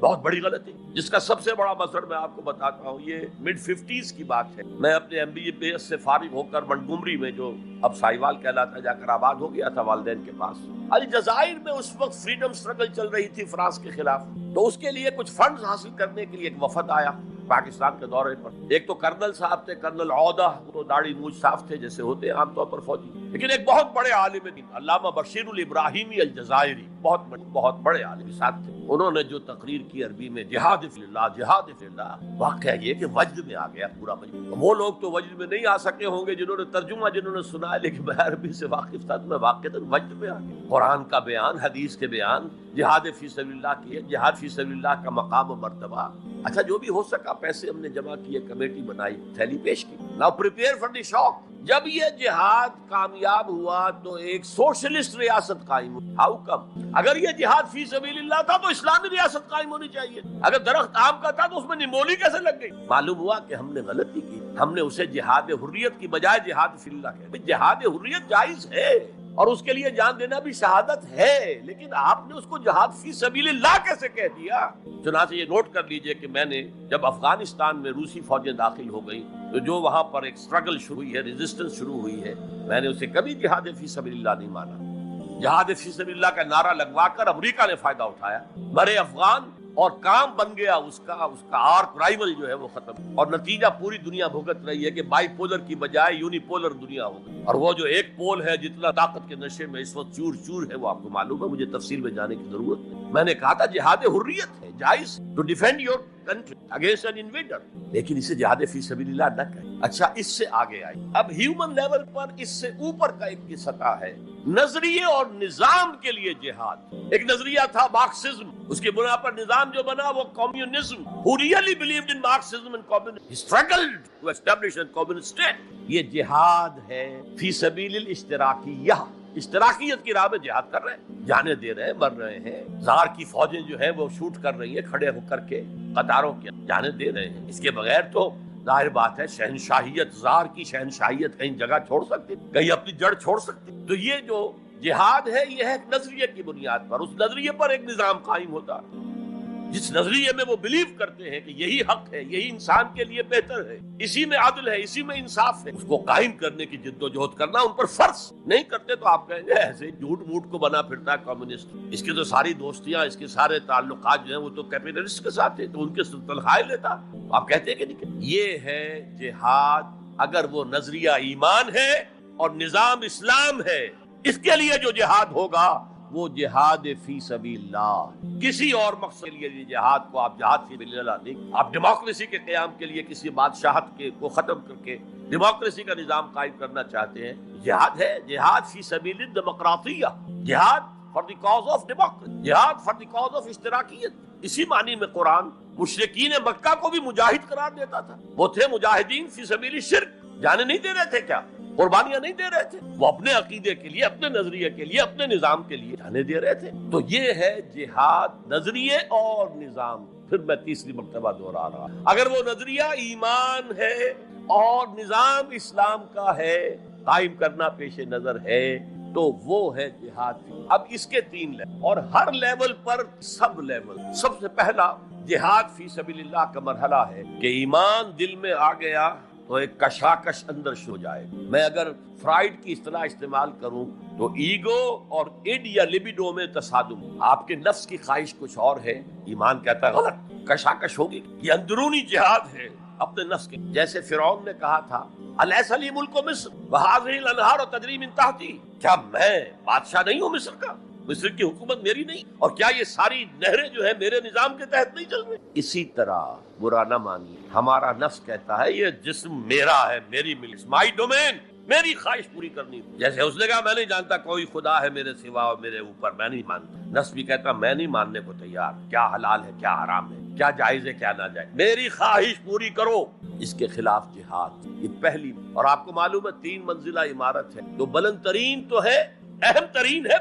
بہت بڑی غلطی، جس کا سب سے بڑا مثل میں آپ کو بتاتا ہوں. یہ مڈ 50s کی بات ہے. میں اپنے MBA سے فارغ ہو کر منٹگومری میں، جو اب سائیوال کہلاتا، جا کر آباد ہو گیا تھا والدین کے پاس. الجزائر میں اس وقت فریڈم سٹرگل چل رہی تھی فرانس کے خلاف. تو اس کے لیے کچھ فنڈز حاصل کرنے کے لیے ایک وفد آیا پاکستان کے دورے پر. ایک تو کرنل صاحب تھے، کرنل عودہ، تو داڑھی مونچھ صاف تھے جیسے ہوتے ہیں عام طور پر فوجی. لیکن ایک بہت بڑے عالم دین علامہ بشیر الابراہیمی الجزائری، بہت بڑے عالم ساتھ تھے. انہوں نے جو تقریر کی عربی میں، جہاد فی اللہ، جہاد فی اللہ، واقعہ یہ کہ وجد میں آ گیا پورا وجد. وہ لوگ تو وجد میں نہیں آ سکے ہوں گے جنہوں نے ترجمہ، جنہوں نے سنا ہے، لیکن میں عربی سے واقف تھا تو میں واقعتاً وجد میں آ گیا. قرآن کا بیان، حدیث کے بیان، جہاد فی سبیل اللہ کی ہے. جہاد فی سبیل اللہ کا مقام و مرتبہ. اچھا، جو بھی ہو سکا پیسے ہم نے جمع کیے، کمیٹی بنائی، تھیلی پیش کی. ناؤ پریپیئر فار دی شاک. جب یہ جہاد کامیاب ہوا تو ایک سوشلسٹ ریاست قائم ہوئی. How come? اگر یہ جہاد فی سبیل اللہ تھا تو اسلامی ریاست قائم ہونی چاہیے. اگر درخت آم کا تھا تو اس میں نمولی کیسے لگ گئی؟ معلوم ہوا کہ ہم نے غلطی کی. ہم نے اسے جہاد حریت کی بجائے جہاد فی اللہ کہا. جہاد حریت جائز ہے اور اس کے لیے جان دینا بھی شہادت ہے، لیکن آپ نے اس کو جہاد فی سبیل اللہ کیسے کہہ دیا؟ چنانچہ یہ نوٹ کر لیجئے کہ میں نے جب افغانستان میں روسی فوجیں داخل ہو گئی تو جو وہاں پر ایک سٹرگل شروع ہوئی ہے، ریزسٹنس شروع ہوئی ہے، میں نے اسے کبھی جہاد فی سبیل اللہ نہیں مانا. جہاد فی سبیل اللہ کا نعرہ لگوا کر امریکہ نے فائدہ اٹھایا، مرے افغان، اور کام بن گیا اس کا آرک رائیول جو ہے وہ ختم. اور نتیجہ پوری دنیا بھگت رہی ہے کہ بائی پولر کی بجائے یونی پولر دنیا ہو گئی. اور وہ جو ایک پول ہے جتنا طاقت کے نشے میں اس وقت چور چور ہے، وہ آپ کو معلوم ہے، مجھے تفصیل میں جانے کی ضرورت نہیں. میں نے کہا تھا جہاد حریت ہے، جائز to defend your country against an invader, لیکن اسے جہاد فی سبیل اللہ نہ کہیں. اچھا، اس سے آگے آئی. اب ہیومن لیول پر اس سے اوپر کا ایک کی سطح ہے نظریے اور نظام کے لیے جہاد. ایک نظریہ تھا مارکسزم، اس کی بنا پر نظام جو بنا وہ communism. Who really believed in Marxism and communism? He struggled to establish a communist state. یہ جہاد ہے فی سبیل الاشتراکیہ. اشتراکیت کی راہ میں جہاد کر رہے ہیں، جانے دے رہے ہیں، مر رہے ہیں. زار کی فوجیں جو ہیں وہ شوٹ کر رہی ہیں کھڑے ہو کر کے قطاروں کے، جانے دے رہے ہیں. اس کے بغیر تو ظاہر بات ہے شہنشاہیت، زار کی شہنشاہیت کہیں جگہ چھوڑ سکتی، کہیں اپنی جڑ چھوڑ سکتی. تو یہ جو جہاد ہے یہ ہے ایک نظریے کی بنیاد پر. اس نظریے پر ایک نظام قائم ہوتا، جس نظریے میں وہ بلیو کرتے ہیں کہ یہی حق ہے، یہی انسان کے لیے بہتر ہے، اسی میں عدل ہے، اسی میں انصاف ہے، اس کو قائم کرنے کی جد و جہد کرنا ان پر فرض. نہیں کرتے تو آپ کہیں گے ایسے جھوٹ موٹ کو بنا پھرتا ہے کمیونسٹ، اس کی تو ساری دوستیاں، اس کے سارے تعلقات جو ہیں وہ تو کیپٹلسٹ کے ساتھ ہیں، تو ان کے تنخواہیں لیتا. آپ کہتے ہیں کہ نہیں. یہ ہے جہاد. اگر وہ نظریہ ایمان ہے اور نظام اسلام ہے، اس کے لیے جو جہاد ہوگا وہ جہاد فی سبیل اللہ. کسی اور مقصد کے لیے جہاد کو آپ جہاد فی سبیل اللہ نہیں. آپ ڈیموکریسی کے قیام کے لیے کسی بادشاہت کو ختم کر کے ڈیموکریسی کا نظام قائم کرنا چاہتے ہیں، جہاد ہے. جہاد فی سبیل الدیمقراطیہ، جہاد for the cause of democracy, جہاد فار دی کاز آف اشتراکیت. اسی معنی میں قرآن مشرکین مکہ کو بھی مجاہد قرار دیتا تھا. وہ تھے مجاہدین فی سبیل الشرک. جانے نہیں دے رہے تھے، کیا قربانیاں نہیں دے رہے تھے؟ وہ اپنے عقیدے کے لیے، اپنے نظریے کے لیے، اپنے نظام کے لیے جانے دے رہے تھے. تو یہ ہے جہاد، نظریے اور نظام. پھر میں تیسری مرتبہ دوہرا رہا، اگر وہ نظریہ ایمان ہے اور نظام اسلام کا ہے، قائم کرنا پیش نظر ہے، تو وہ ہے جہاد. اب اس کے 3 لیول، اور ہر لیول پر سب لیول. سب سے پہلا جہاد فی سبیل اللہ کا مرحلہ ہے کہ ایمان دل میں آ گیا تو ایک کشاکش اندر شو جائے. میں اگر فرائیڈ کی اصطلاح استعمال کروں تو ایگو اور ایڈ یا لیبیڈو میں تصادم. آپ کے نفس کی خواہش کچھ اور ہے، ایمان کہتا ہے غلط، کشاکش ہوگی. یہ اندرونی جہاد ہے اپنے نفس کے. جیسے فرعون نے کہا تھا الیس لی ملک مصر وہذہ الانہار تجری من تحتی، کیا میں بادشاہ نہیں ہوں مصر کا؟ مصر کی حکومت میری نہیں؟ اور کیا یہ ساری نہریں جو ہے میرے نظام کے تحت نہیں چل رہی؟ اسی طرح برا نہ مانیے، ہمارا نفس کہتا ہے یہ جسم میرا ہے، میری ملک، مائی ڈومین، میری خواہش پوری کرنی. جیسے اس نے کہا میں نہیں جانتا کوئی خدا ہے میرے سوا اور میرے اوپر، میں نہیں مانتا. نفس بھی کہتا میں نہیں ماننے کو تیار، کیا حلال ہے کیا حرام ہے، کیا جائز ہے کیا ناجائز، میری خواہش پوری کرو. اس کے خلاف جہاد. یہ پہلی، اور آپ کو معلوم ہے 3 منزلہ عمارت ہے. تو بلند ترین تو ہے، اہم ترین ہے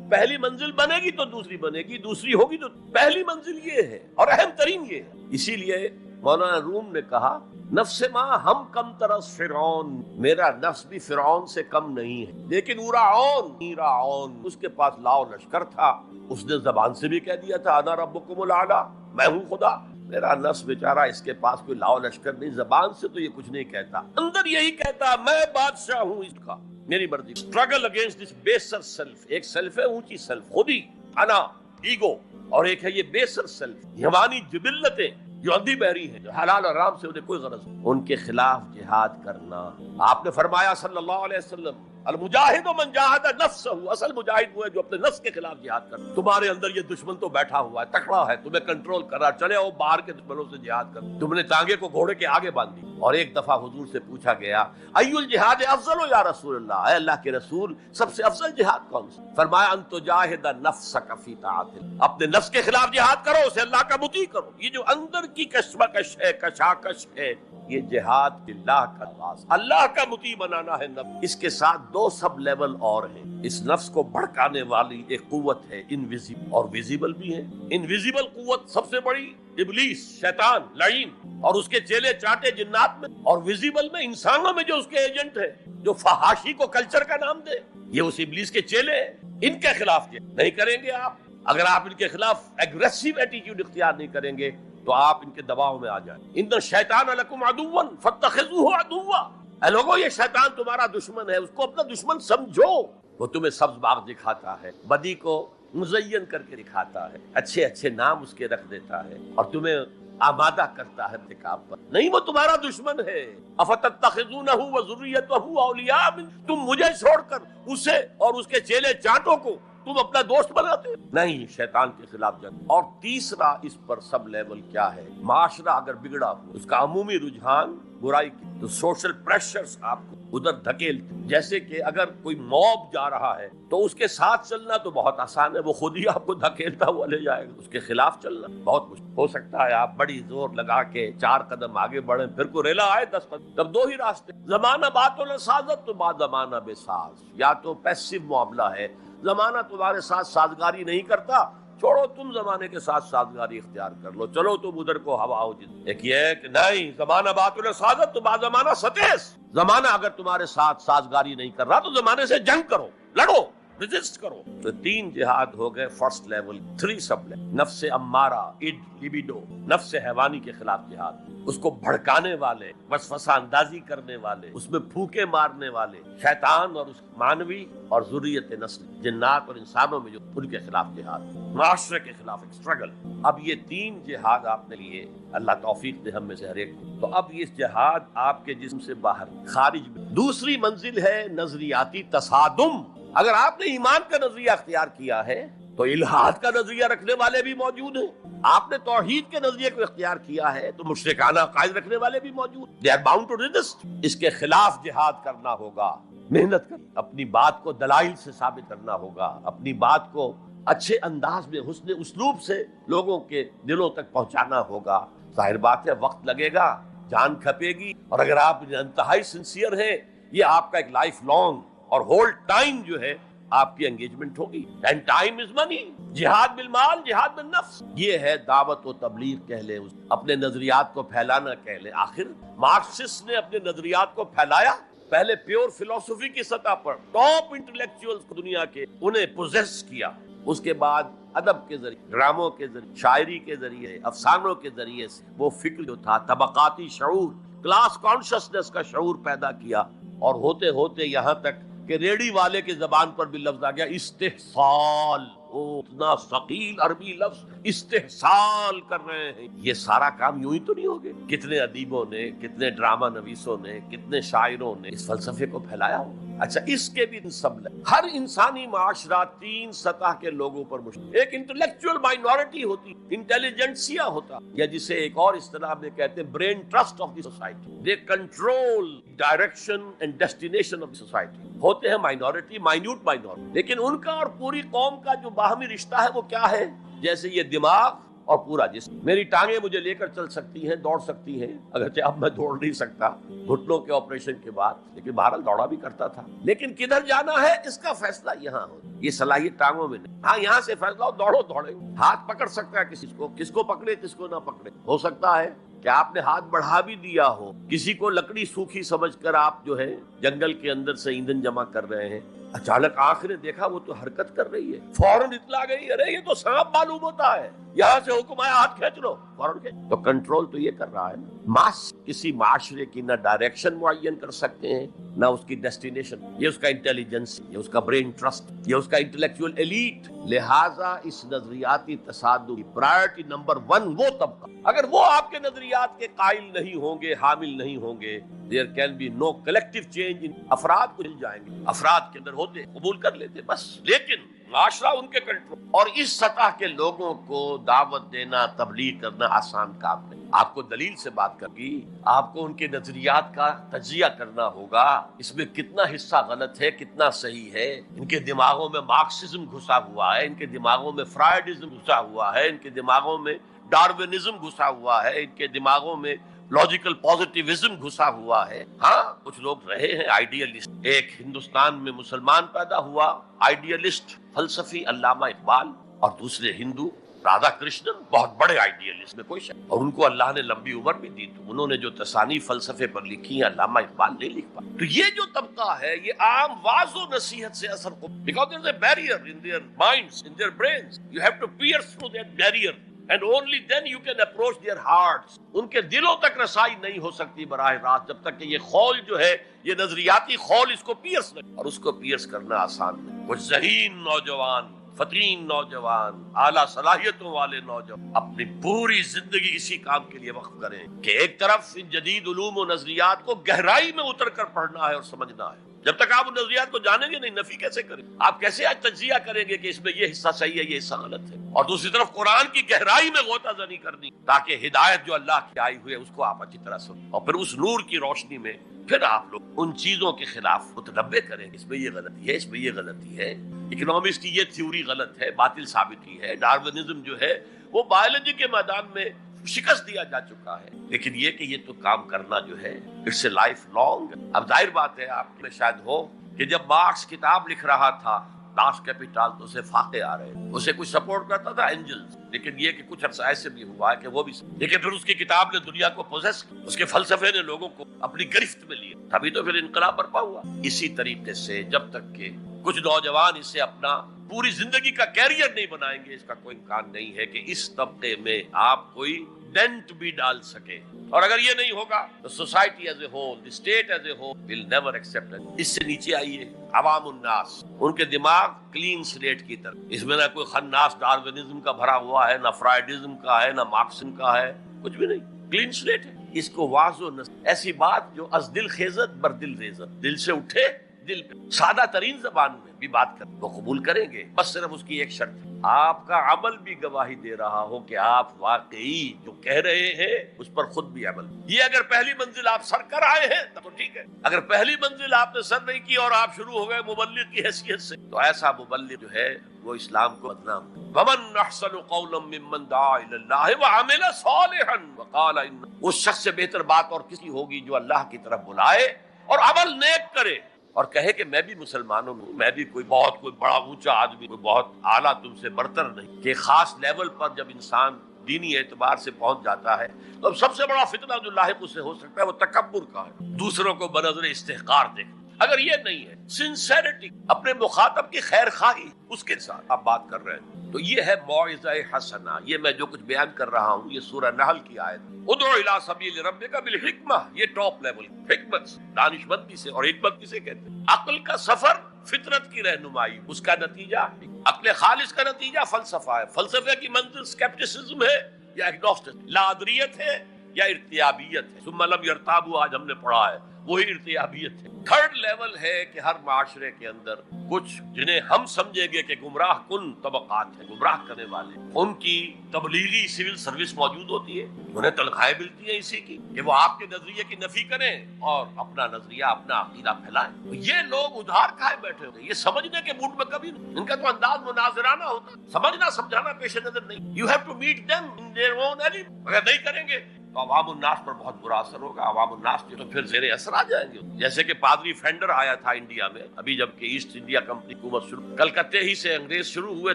پہلی منزل بنے گی تو دوسری بنے گی، دوسری ہوگی تو پہلی منزل یہ ہے اور اہم ترین یہ ہے. اسی لیے مولانا روم نے کہا نفس ماں ہم کم ترس فرعون، میرا نفس بھی فرعون سے کم نہیں ہے، لیکن ایراعون اس کے پاس لاؤ لشکر تھا، اس نے زبان سے بھی کہہ دیا تھا انا ربکم الاعلی، میں ہوں خدا۔ میرا نفس بیچارہ اس کے پاس کوئی لاؤ لشکر نہیں، زبان سے تو یہ کچھ نہیں کہتا، اندر یہی کہتا میں بادشاہ ہوں اس کا، میری مرضی۔ اسٹرگل اگینسٹ دس بیسر سیلف، ایک سیلف ہے اونچی سیلف، خود ہی، انا، ایگو، اور ایک ہے یہ بیسر سیلف، یمانی جبلتیں جو اندھی بہری ہیں، جو حلال اور حرام سے انہیں کوئی غرض نہیں، ان کے خلاف جہاد کرنا۔ آپ نے فرمایا صلی اللہ علیہ وسلم المجاہد من جاہد نفسہ، اصل مجاہد وہ ہے جو اپنے نفس کے خلاف جہاد کرتا۔ تمہارے اندر یہ دشمن تو بیٹھا ہوا ہے، تکڑا ہے، تمہیں کنٹرول کر رہا، چلے آؤ باہر کے دشمنوں سے جہاد کر۔ تم نے ٹانگے کو گھوڑے کے آگے باندھ دی۔ اور ایک دفعہ حضور سے پوچھا گیا ای الجہاد افضل یا رسول اللہ، اے اللہ کے رسول سب سے افضل جہاد کون سا؟ فرمایا ان تجاہد نفسک فی طاعت اللہ، اپنے نفس کے خلاف جہاد کرو، اسے اللہ کا مطیع کرو۔ یہ جو اندر کی کشمکش ہے، کشاکش ہے، یہ جہاد اللہ کا پاس، اللہ کا مطیع بنانا ہے نفس۔ اس کے ساتھ دو سب لیول اور ہیں، اس نفس کو بھڑکانے والی ایک قوت ہے انویزیبل اور ویزیبل بھی ہے۔ انویزیبل قوت سب سے بڑی ابلیس، شیطان، لعین اور اس کے چیلے چاٹے جنات میں، اور ویزیبل میں انسانوں میں جو اس کے ایجنٹ ہیں، جو فحاشی کو کلچر کا نام دے، یہ اس ابلیس کے چیلے ہیں۔ ان کے خلاف نہیں کریں گے آپ، اگر آپ ان کے خلاف ایگریسو ایٹیٹیوڈ اختیار نہیں کریں گے تو آپ ان کے دباؤ میں آ جائیں۔ ان الشیطان لکم عدوا فاتخذوہ عدوا، اے لوگوں یہ شیطان تمہارا دشمن ہے، اس کو اپنا دشمن سمجھو۔ وہ تمہیں سبز باغ دکھاتا ہے، بدی کو مزین کر کے دکھاتا ہے، اچھے اچھے نام اس کے رکھ دیتا ہے، اور تمہیں آمادہ کرتا ہے ارتکاب پر۔ نہیں، وہ تمہارا دشمن ہے۔ افتتخذونہ وذریتہ اولیاء من، تم مجھے چھوڑ کر اسے اور اس کے چیلے چانٹوں کو تم اپنا دوست بناتے ہو؟ نہیں، شیطان کے خلاف جنگ۔ اور تیسرا اس پر سب لیول کیا ہے؟ معاشرہ اگر بگڑا ہو، اس کا عمومی رجحان برائی کی، تو سوشل پریشرز آپ کو ادھر دھکیلتے، جیسے کہ اگر کوئی موب جا رہا ہے تو اس کے ساتھ چلنا تو بہت آسان ہے، وہ خود ہی آپ کو دھکیلتا ہوا لے جائے گا۔ اس کے خلاف چلنا بہت مشکل ہو سکتا ہے، آپ بڑی زور لگا کے 4 قدم آگے بڑھیں، پھر کو ریلا آئے 10 قدم، تب 2 ہی راستے، زمانہ باتوں نہ سازت تو بعد زمانہ بے ساز، یا تو پیسو معاملہ ہے، زمانہ تمہارے ساتھ سازگاری نہیں کرتا، چھوڑو تم زمانے کے ساتھ سازگاری اختیار کر لو، چلو تم ادھر کو ہوا ہو جس۔ ایک یہ ہے کہ نہیں، زمانہ باتوں سازت تو بعد زمانہ ستیس، زمانہ اگر تمہارے ساتھ سازگاری نہیں کر رہا تو زمانے سے جنگ کرو، لڑو، ریزسٹ کرو۔ تو 3 جہاد ہو گئے فرسٹ لیول، 3 سب لیول۔ نفس امارہ، لبیڈو، نفس حیوانی کے خلاف جہاد، اس کو بھڑکانے والے، وسوسہ اندازی کرنے والے، اس میں پھوکے مارنے والے، شیطان اور اس مانوی اور ذریت نسل، جنات اور انسانوں میں جو، ان کے خلاف جہاد، معاشرے کے خلاف ایک اسٹرگل۔ اب یہ 3 جہاد آپ نے لیے، اللہ توفیق دے ہم میں سے ہر ایک کو۔ تو اب یہ جہاد آپ کے جسم سے باہر، خارج میں۔ دوسری منزل ہے نظریاتی تصادم۔ اگر آپ نے ایمان کا نظریہ اختیار کیا ہے تو الحاد کا نظریہ رکھنے والے بھی موجود ہیں، آپ نے توحید کے نظریے کو اختیار کیا ہے تو مشرکانہ عقائد رکھنے والے بھی موجود، they are bound to resist۔ اس کے خلاف جہاد کرنا ہوگا، محنت کر، اپنی بات کو دلائل سے ثابت کرنا ہوگا، اپنی بات کو اچھے انداز میں، حسن اسلوب سے لوگوں کے دلوں تک پہنچانا ہوگا۔ ظاہر بات ہے وقت لگے گا، جان کھپے گی، اور اگر آپ انتہائی سنسیئر ہیں، یہ آپ کا ایک لائف لانگ اور ہول ٹائم جو ہے آپ کی انگیجمنٹ ہوگی۔ اینڈ ٹائم از منی، جہاد بالمال، جہاد بالنفس، یہ ہے دعوت و تبلیغ کہہ لیں، اپنے نظریات کو پھیلانا کہہ لیں۔ آخر مارکسسٹ نے اپنے نظریات کو پھیلایا، پہلے پیور فلسفی کی سطح پر ٹاپ انٹلیکچوئلز دنیا کے، انہیں پوزیس کیا، اس کے بعد ادب کے ذریعے، ڈراموں کے ذریعے، شاعری کے ذریعے، افسانوں کے ذریعے سے وہ فکر جو تھا، طبقاتی شعور، کلاس کانشسنس کا شعور پیدا کیا، اور ہوتے ہوتے یہاں تک کہ ریڑی والے کی زبان پر بھی لفظ آ گیا استحصال۔ اتنا ثقیل عربی لفظ، استحصال کر رہے ہیں۔ یہ سارا کام یوں ہی تو نہیں ہوگا، کتنے ادیبوں نے، کتنے ڈرامہ نویسوں نے، کتنے شاعروں نے اس فلسفے کو پھیلایا ہو۔ اچھا، اس کے بھی سب ہر انسانی معاشرہ 3 سطح کے لوگوں پر مشتمل، ایک انٹلیکچوئل مائنورٹی ہوتی، انٹیلیجنسیا ہوتا، یا جسے ایک اور اصطلاح میں کہتے ہیں brain trust of the society, they control direction and destination of the society. ہوتے ہیں مائنورٹی، مائنیوٹ مائنورٹی، لیکن ان کا اور پوری قوم کا جو باہمی رشتہ ہے وہ کیا ہے؟ جیسے یہ دماغ اور پورا جسم، میری ٹانگیں مجھے لے کر چل سکتی ہیں، دوڑ سکتی ہیں، اگرچہ اب میں دوڑ نہیں سکتا گھٹنوں کے آپریشن کے بعد، لیکن بہرحال دوڑا بھی کرتا تھا۔ لیکن کدھر جانا ہے اس کا فیصلہ یہاں ہو، یہ صلاحیت ٹانگوں میں نہیں۔ ہاں، یہاں سے فیصلہ ہو، دوڑو دوڑے، ہاتھ پکڑ سکتا ہے کسی کو، کس کو پکڑے کس کو نہ پکڑے، ہو سکتا ہے کہ آپ نے ہاتھ بڑھا بھی دیا ہو، کسی کو لکڑی سوکھی سمجھ کر آپ جو ہے جنگل کے اندر سے ایندھن جمع کر رہے ہیں، اچانک آنکھ نے دیکھا وہ تو حرکت کر رہی ہے، فوراً اطلاع گئی، ارے یہ تو سانپ معلوم ہوتا ہے، یہاں سے حکم آیا ہاتھ کھینچ لو، فوراً کھینچ۔ تو کنٹرول تو یہ کر رہا ہے نا۔ ماس کسی معاشرے کی نہ ڈائریکشن معین کر سکتے ہیں نہ اس کی ڈیسٹینیشن، یہ اس کا انٹیلیجنس، یہ اس کا برین ٹرسٹ، یہ اس کا انٹلیکچوئل ایلیٹ۔ لہٰذا اس نظریاتی تصادم کی پرائرٹی نمبر 1 وہ طبقہ، اگر وہ آپ کے نظریات کے قائل نہیں ہوں گے، حامل نہیں ہوں گے، there can be no collective change in افراد کو مل جائیں گے، افراد کے اندر ہوتے قبول کر لیتے بس، لیکن معاشرہ ان کے کنٹرول۔ اور اس سطح کے لوگوں کو دعوت دینا، تبلیغ کرنا آسان کام نہیں۔ آپ کو دلیل سے بات کرگی، آپ کو ان کے نظریات کا تجزیہ کرنا ہوگا، اس میں کتنا حصہ غلط ہے، کتنا صحیح ہے۔ ان کے دماغوں میں مارکسزم گھسا ہوا ہے، ان کے دماغوں میں فرائڈزم گھسا ہوا ہے، ان کے دماغوں میں ڈارونزم گھسا ہوا ہے، ان کے دماغوں میں لاجیکل پازیٹیوزم گھسا ہوا ہے۔ ہاں کچھ لوگ رہے ہیں آئیڈیلسٹ۔ ایک ہندوستان میں مسلمان پیدا ہوا آئیڈیلسٹ فلسفی علامہ اقبال، اور دوسرے ہندو رادھا کرشنن، بہت بڑے آئیڈیلسٹ میں کوئی شک، اور ان کو اللہ نے لمبی عمر بھی دی، تو انہوں نے جو تصانیف فلسفے پر لکھی ہیں علامہ اقبال نہیں لکھ پائے۔ تو یہ جو طبقہ ہے یہ عام واعظ و نصیحت سے اثر کو، because there is a barrier in their minds, in their brains, you have to pierce through that barrier and only then you can approach their hearts۔ ان کے دلوں تک رسائی نہیں ہو سکتی براہ راست جب تک کہ یہ خول جو ہے، یہ نظریاتی خول اس کو پیئرس نہیں، اور اس کو پیئرس کرنا آسان نہیں۔ کچھ ذہین نوجوان، فطرین نوجوان، اعلیٰ صلاحیتوں والے نوجوان اپنی پوری زندگی اسی کام کے لیے وقف کریں کہ ایک طرف ان جدید علوم و نظریات کو گہرائی میں اتر کر پڑھنا ہے اور سمجھنا ہے۔ جب تک آپ ان نظریات کو جانیں گے نہیں، نفی کیسے کریں؟ آپ کیسے آج تجزیہ کریں گے کہ اس میں یہ حصہ صحیح ہے، یہ حصہ غلط ہے؟ اور دوسری طرف قرآن کی گہرائی میں غوطہ زنی کرنی تاکہ ہدایت جو اللہ کی آئی ہوئی ہے اس کو آپ اچھی طرح سمجھیں، اور پھر اس نور کی روشنی میں پھر آپ لوگ ان چیزوں کے خلاف متنبع کریں، اس میں یہ غلطی ہے، اس میں یہ غلطی ہے، اکنامکس کی یہ تھیوری غلط ہے، باطل ثابت کی ہے، ڈارونزم جو ہے وہ بایولوجی کے میدان میں شکست دیا جا چکا ہے۔ لیکن یہ کہ یہ تو کام کرنا جو ہے اٹس اے لائف لانگ۔ اب ظاہر بات ہے آپ میں شاید ہو کہ جب مارکس کتاب لکھ رہا تھا داس کیپیٹال تو اسے فاقے آ رہے تھے، اسے کچھ سپورٹ کرتا تھا اینجلز، لیکن یہ کہ کچھ عرصہ ایسے بھی ہوا ہے کہ وہ بھی، لیکن پھر اس کی کتاب نے دنیا کو پوزیس کیا، اس کے فلسفے نے لوگوں کو اپنی گرفت میں لیا، تبھی تو پھر انقلاب برپا ہوا۔ اسی طریقے سے جب تک کہ کچھ نوجوان اسے اپنا پوری زندگی کا کیریئر نہیں بنائیں گے، اس کا کوئی امکان نہیں ہے کہ اس طبقے میں آپ کوئی ڈینٹ بھی ڈال سکے۔ اور اگر یہ نہیں ہوگا تو society as a whole, the state as a whole will never accept it. اس سے نیچے آئیے عوام الناس، ان کے دماغ کلین سلیٹ کی طرف، اس میں نہ کوئی خناس ڈارونزم کا بھرا ہوا ہے، نہ فرائڈزم کا ہے، نہ مارکسزم کا ہے، کچھ بھی نہیں، کلین سلیٹ ہے۔ اس کو واضح و نصیحت، ایسی بات جو از دل خیزت بر دل ریزت، دل سے اٹھے دل پہ، سادہ ترین زبان میں بھی بات کریں وہ قبول کریں گے، بس صرف اس کی ایک شرط ہے، آپ کا عمل بھی گواہی دے رہا ہو کہ آپ واقعی جو کہہ رہے ہیں اس پر خود بھی عمل۔ یہ اگر پہلی منزل آپ سر کر آئے ہیں تو ٹھیک ہے، اگر پہلی منزل آپ نے سر نہیں کی اور آپ شروع ہو گئے مبلغ کی حیثیت سے، تو ایسا مبلغ جو ہے وہ اسلام کو بدنام۔ وَمَنْ أَحْسَنُ قَوْلًا مِّمَّنْ دَعَا إِلَى اللَّهِ وَعَمِلَ صَالِحًا وَقَالَ إِنَّنِي، اس شخص سے بہتر بات اور کسی ہوگی جو اللہ کی طرف بلائے اور عمل نیک کرے اور کہے کہ میں بھی مسلمانوں میں ہوں، میں بھی کوئی بڑا اونچا آدمی، کوئی بہت اعلیٰ تم سے برتر نہیں، کہ خاص لیول پر جب انسان دینی اعتبار سے پہنچ جاتا ہے تو اب سب سے بڑا فتنہ جو لاحق اس سے ہو سکتا ہے وہ تکبر کا ہے، دوسروں کو بنظر استحقار دیکھ۔ اگر یہ نہیں ہے سنسیریٹی، اپنے مخاطب کی خیر خواہی، اس کے ساتھ آپ بات کر رہے ہیں، تو یہ ہے موعظہ حسنہ۔ یہ میں جو کچھ بیان کر رہا ہوں یہ سورہ نحل کی آیت، ادعو الی سبیل ربک بالحکمہ، یہ ٹاپ لیول حکمت، دانشمندی سے، اور حکمت کسے کہتے ہیں؟ عقل کا سفر، فطرت کی رہنمائی، اس کا نتیجہ عقل خالص کا نتیجہ فلسفہ ہے۔ فلسفے کی منزل اسکیپٹسزم ہے یا اگنوسٹک، لا ادریت ہے یا ارتیابیت ہے، ثم لم یرتابوا آج ہم نے پڑھا ہے، وہی ارتیابیت ہے۔ تھرڈ لیول ہے کہ ہر معاشرے کے اندر کچھ جنہیں ہم سمجھیں گے کہ گمراہ کن طبقات ہیں، گمراہ کرنے والے، ان کی تبلیغی سول سروس موجود ہوتی ہے، انہیں تنخواہیں ملتی ہیں اسی کی کہ وہ آپ کے نظریے کی نفی کریں اور اپنا نظریہ، اپنا عقیدہ پھیلائیں۔ تو یہ لوگ ادھار کھائے بیٹھے ہوتے ہیں، یہ سمجھنے کے موڈ میں کبھی نہیں، ان کا تو انداز مناظرانہ ہوتا ہے، سمجھنا سمجھانا پیش نظر نہیں۔ You have to meet them in their own element۔ اگر نہیں کریں گے تو عوام الناس پر بہت برا اثر ہوگا. عوام الناس تو پھر زیر اثر آ جائیں گے. جیسے کہ پادری فینڈر آیا تھا انڈیا میں ابھی جب کہ ایسٹ انڈیا کمپنی حکومت شروع، کلکتے ہی سے انگریز شروع ہوئے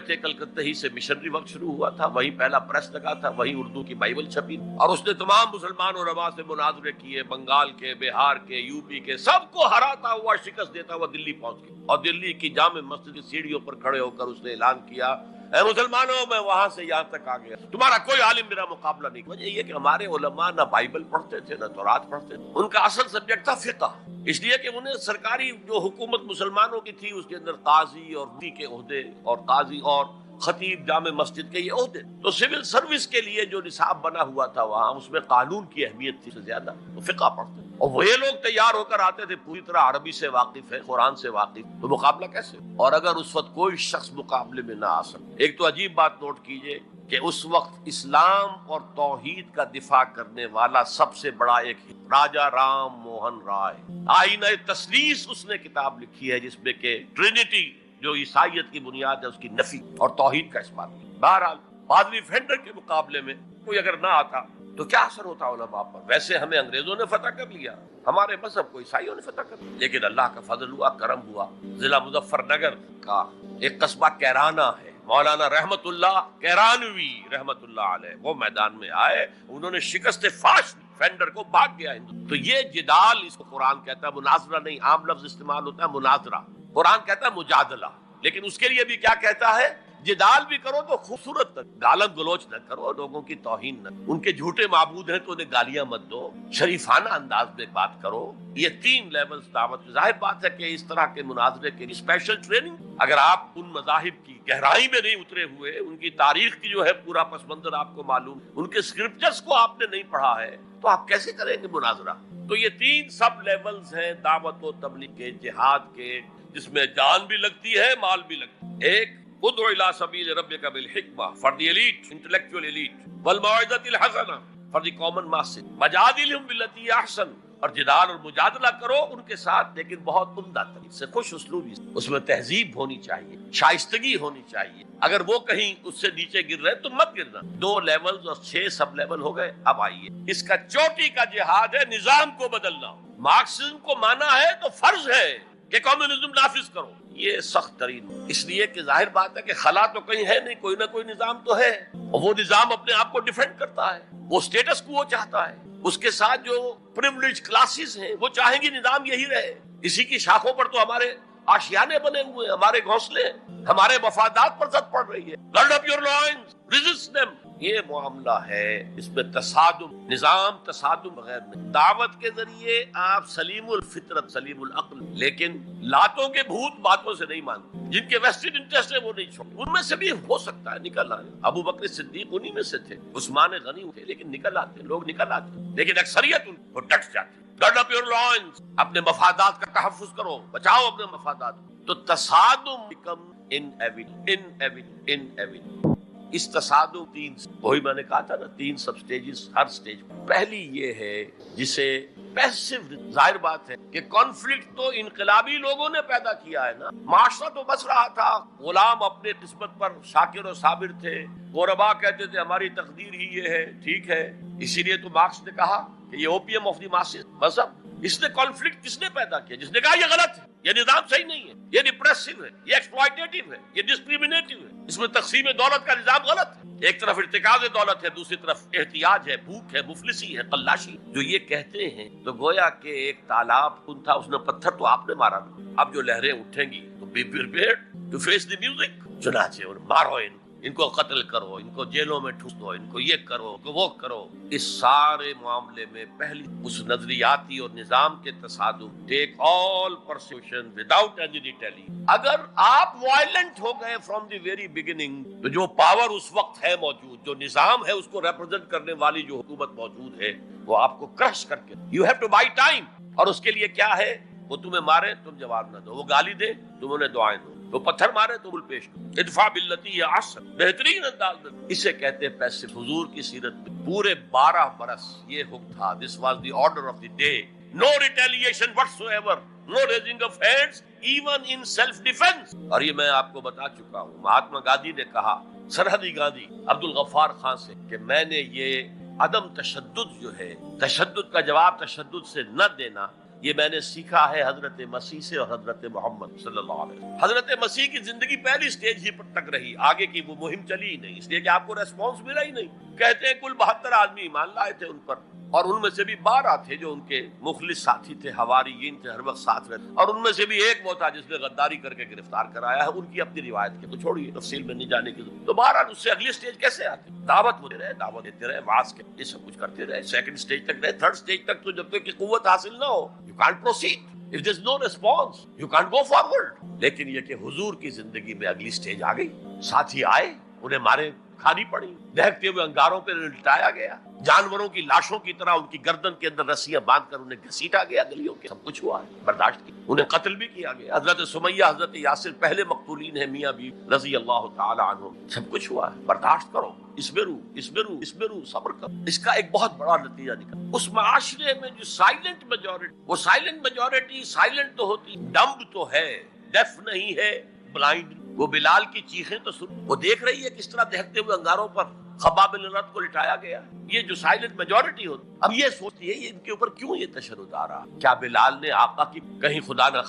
تھے، کلکتے ہی سے مشنری وقت شروع ہوا تھا، وہیں پہلا پریس لگا تھا، وہیں اردو کی بائبل چھپی، اور اس نے تمام مسلمان علماء سے مناظرے کیے، بنگال کے، بہار کے، یو پی کے، سب کو ہراتا ہوا، شکست دیتا ہوا دلی پہنچ گیا، اور دلی کی جامع مسجد کی سیڑھیوں پر کھڑے ہو کر اس نے اعلان کیا، اے مسلمانوں، میں وہاں سے یہاں تک آ گیا، تمہارا کوئی عالم میرا مقابلہ نہیں. وجہ یہ کہ ہمارے علماء نہ بائبل پڑھتے تھے نہ تورات پڑھتے تھے، ان کا اصل سبجیکٹ تھا فقہ، اس لیے کہ انہیں سرکاری جو حکومت مسلمانوں کی تھی اس کے اندر قاضی اور مفتی کے عہدے، اور قاضی اور خطیب جامع مسجد کے یہ عہدے، تو سول سروس کے لیے جو نصاب بنا ہوا تھا وہاں، اس میں قانون کی اہمیت تھی سے زیادہ، تو فقہ پڑھتے، اور وہ لوگ تیار ہو کر آتے تھے پوری طرح عربی سے واقف ہے، قرآن سے واقف، تو مقابلہ کیسے؟ اور اگر اس وقت کوئی شخص مقابلے میں نہ آ سکے. ایک تو عجیب بات نوٹ کیجئے کہ اس وقت اسلام اور توحید کا دفاع کرنے والا سب سے بڑا ایک راجا رام موہن رائے، آئینہ تثلیث اس نے کتاب لکھی ہے جس میں کہ ٹرینٹی جو عیسائیت کی بنیاد ہے اس کی نفی اور توحید کا اثبات ہے. بہرحال پادری فینڈر کے مقابلے میں کوئی اگر نہ آتا تو کیا اثر ہوتا علماء پر؟ ویسے ہمیں انگریزوں نے فتح کر لیا، ہمارے مذہب کو عیسائیوں نے فتح کر لیا، لیکن اللہ کا فضل ہوا، کرم ہوا. ضلع مظفر نگر کا ایک قصبہ کیرانہ ہے، مولانا رحمت اللہ کیرانوی رحمت اللہ علیہ وہ میدان میں آئے، انہوں نے شکست فاش فینڈر کو، بھاگ گیا ہندو. تو یہ جدال، اس کو قرآن کہتا ہے، مناظرہ نہیں، عام لفظ استعمال ہوتا ہے مناظرہ، قرآن کہتا ہے مجادلہ، لیکن اس کے لیے بھی کیا کہتا ہے؟ جدال بھی کرو تو خوبصورت، گالم گلوچ نہ کرو، لوگوں کی توہین نہ، ان کے جھوٹے معبود ہیں تو انہیں گالیاں مت دو، شریفانہ انداز میں بات کرو. یہ 3 لیولز دعوت. ظاہر بات ہے کہ اس طرح کے مناظرے کے اسپیشل ٹریننگ، اگر آپ ان مذاہب کی گہرائی میں نہیں اترے ہوئے، ان کی تاریخ کی جو ہے پورا پس منظر آپ کو معلوم، ان کے اسکرپچرز کو آپ نے نہیں پڑھا ہے، تو آپ کیسے کریں گے مناظرہ؟ تو یہ 3 سب لیولز ہیں دعوت و تبلیغ کے، جہاد کے، جس میں جان بھی لگتی ہے، مال بھی لگتی ہے. ایک ادعو الی سبیل ربک بالحکمہ for the elite, intellectual elite, والموعظۃ الحسنہ فار دی کامن ماسز، وجادلہم باللتی احسن، اور جدال اور مجادلہ کرو ان کے ساتھ، لیکن بہت عمدہ طریقے سے، خوش اسلوبی سے، اس میں تہذیب ہونی چاہیے، شائستگی ہونی چاہیے. اگر وہ کہیں اس سے نیچے گر رہے تو مت گرنا. 2 لیولز اور 6 سب لیول ہو گئے. اب آئیے، اس کا چوٹی کا جہاد ہے نظام کو بدلنا. مارکسزم کو مانا ہے تو فرض ہے کہ کمیونزم نافذ کرو. یہ سخت ترین، اس لیے کہ ظاہر بات ہے کہ خلا تو کہیں ہے نہیں، کوئی نہ کوئی نظام تو ہے، اور وہ نظام اپنے آپ کو ڈیفینڈ کرتا ہے، وہ اسٹیٹس کو وہ چاہتا ہے، اس کے ساتھ جو پریویلیج کلاسز ہیں وہ چاہیں گی نظام یہی رہے. اسی کی شاخوں پر تو ہمارے آشیانے بنے ہوئے، ہمارے گھونسلے، ہمارے مفادات پر زد پڑ رہی ہے. Guard up your lines, resist them. یہ معاملہ ہے، اس میں تصادم، نظام تصادم بغیر نہیں. دعوت کے ذریعے آپ سلیم الفطرت، سلیم العقل، لیکن لاتوں کے بھوت باتوں سے نہیں مانتے، جن کے ویسٹڈ انٹرسٹ ہے وہ نہیں چھوڑتے. ان میں سے بھی ہو سکتا ہے نکل آئے. ابو بکر صدیق انہی میں سے تھے، عثمان غنی تھے، لیکن نکل آتے، لوگ نکل آتے، لیکن اکثریت ان کو ڈٹ جاتی. گارڈ اپ یور لائنز، اپنے مفادات کا تحفظ کرو، بچاؤ اپنے مفادات. تو تصادم بیکم انیویٹیبل. اس تصادم 3، وہی میں نے کہا تھا نا، 3 سب سٹیجز ہر سٹیج پر. پہلی یہ ہے جسے پیسو، ظاہر بات ہے کہ کانفلکٹ تو انقلابی لوگوں نے پیدا کیا ہے نا. معاشرہ تو بس رہا تھا، غلام اپنے قسمت پر شاکر و صابر تھے، غربا کہتے تھے ہماری تقدیر ہی یہ ہے، ٹھیک ہے. اسی لیے تو مارکس نے کہا کہ یہ اوپیم آف دی ماسز مذہب. اس نے کانفلکٹ کس نے پیدا کیا؟ جس نے کہا یہ غلط ہے، یہ نظام صحیح نہیں ہے، یہ ڈپریسو ہے، یہ ایکسپلائٹیٹو ہے، یہ ڈسکریمنیٹو ہے، اس میں تقسیم دولت کا نظام غلط ہے. ایک طرف ارتکاز دولت ہے، دوسری طرف احتیاج ہے، بھوک ہے، مفلسی ہے، قلاشی. جو یہ کہتے ہیں تو گویا کہ ایک تالاب کن تھا، اس نے پتھر تو آپ نے مارا نا، اب جو لہریں اٹھیں گی تو be prepared to face the music. چنانچہ مارو ان کو قتل کرو، ان کو جیلوں میں ٹھوس دو، ان کو یہ کرو، ان کو وہ کرو. اس سارے معاملے میں پہلی اس نظریاتی اور نظام کے تصادم، ٹیک آل پرسیوشن وداؤٹ اینی ڈیٹیلنگ. اگر آپ وائلنٹ ہو گئے فرام دی ویری بگننگ، تو جو پاور اس وقت ہے موجود، جو نظام ہے اس کو ریپرزینٹ کرنے والی جو حکومت موجود ہے، وہ آپ کو کرش کر کے، you have to buy time. اور اس کے لیے کیا ہے؟ وہ تمہیں مارے تم جواب نہ دو، وہ گالی دے تم انہیں دعائیں دو، وہ پتھر مارے تو بل پیش کرو. ادفع باللتی ہی احسن، بہترین انداز میں. اسے کہتے ہیں پیسے. حضور کی سیرت میں پورے 12 برس یہ حکم تھا. This was the order of the day. Know retaliation whatsoever, no raising of hands even in self defense. اور یہ میں آپ کو بتا چکا ہوں. مہاتما گاندھی نے کہا، سرحدی گاندھی عبد الغفار خان سے، کہ میں نے یہ عدم تشدد جو ہے، تشدد کا جواب تشدد سے نہ دینا، یہ میں نے سیکھا ہے حضرت مسیح سے اور حضرت محمد صلی اللہ علیہ وسلم۔ حضرت مسیح کی زندگی پہلی سٹیج ہی پر تک رہی، آگے کی وہ مہم چلی ہی نہیں، اس لیے کہ آپ کو ریسپانس ملا ہی نہیں۔ کہتے ہیں کل 72 آدمی ایمان لائے تھے ان پر، اور ان میں سے بھی 12 تھے جو ان کے مخلص ساتھی تھے، حواریین تھے، ہر وقت ساتھ رہتے، اور ان میں سے بھی ایک وہ تھا جس نے غداری کر کے گرفتار کرایا ہے۔ ان کی اپنی روایت کے تو چھوڑیے، تفصیل میں نہیں جانے کی ضرورت۔ تو بہرحال اس سے اگلی سٹیج کیسے آتے؟ دعوت ہوتے رہے، دعوت دیتے رہے، واعظ کے یہ سب کچھ کرتے رہے، سیکنڈ سٹیج تک رہے، تھرڈ سٹیج تک تو جب تک کہ قوت حاصل نہ ہو you can't proceed. If there's no response, you can't go forward. لیکن یہ کہ حضور کی زندگی میں اگلی سٹیج آ گئی، ساتھی آئے، انہیں مارے کھانی پڑی، دہکتے ہوئے انگاروں پہ لٹایا گیا، جانوروں کی لاشوں کی طرح ان کی گردن کے اندر رسیاں باندھ کر انہیں گھسیٹا گیا گلیوں کے، سب کچھ ہوا ہے، برداشت کی، انہیں قتل بھی کیا گیا۔ حضرت سمیہ، حضرت یاسر پہلے مقتولین ہیں، میاں بیوی رضی اللہ تعالی عنہ، سب کچھ ہوا ہے، برداشت کرو، اسبرو، صبر کرو۔ اس کا ایک بہت بڑا نتیجہ نکلا، اس معاشرے میں جو سائلنٹ میجورٹی، وہ سائلنٹ میجورٹی سائلنٹ تو ہوتی، ڈمب تو ہے، ڈیف نہیں ہے، بلائنڈ۔ وہ بلال کی چیخیں تو سن، وہ دیکھ رہی ہے کس طرح دہکتے ہوئے انگاروں پر خباب بن الارت کو لٹایا گیا۔ یہ جو سائلنٹ میجورٹی ہوتی، اب یہ سوچتی ہے یہ ان کے اوپر کیوں یہ تشدد آ رہا؟ کیا بلال نے آقا کی کہیں خدا نہ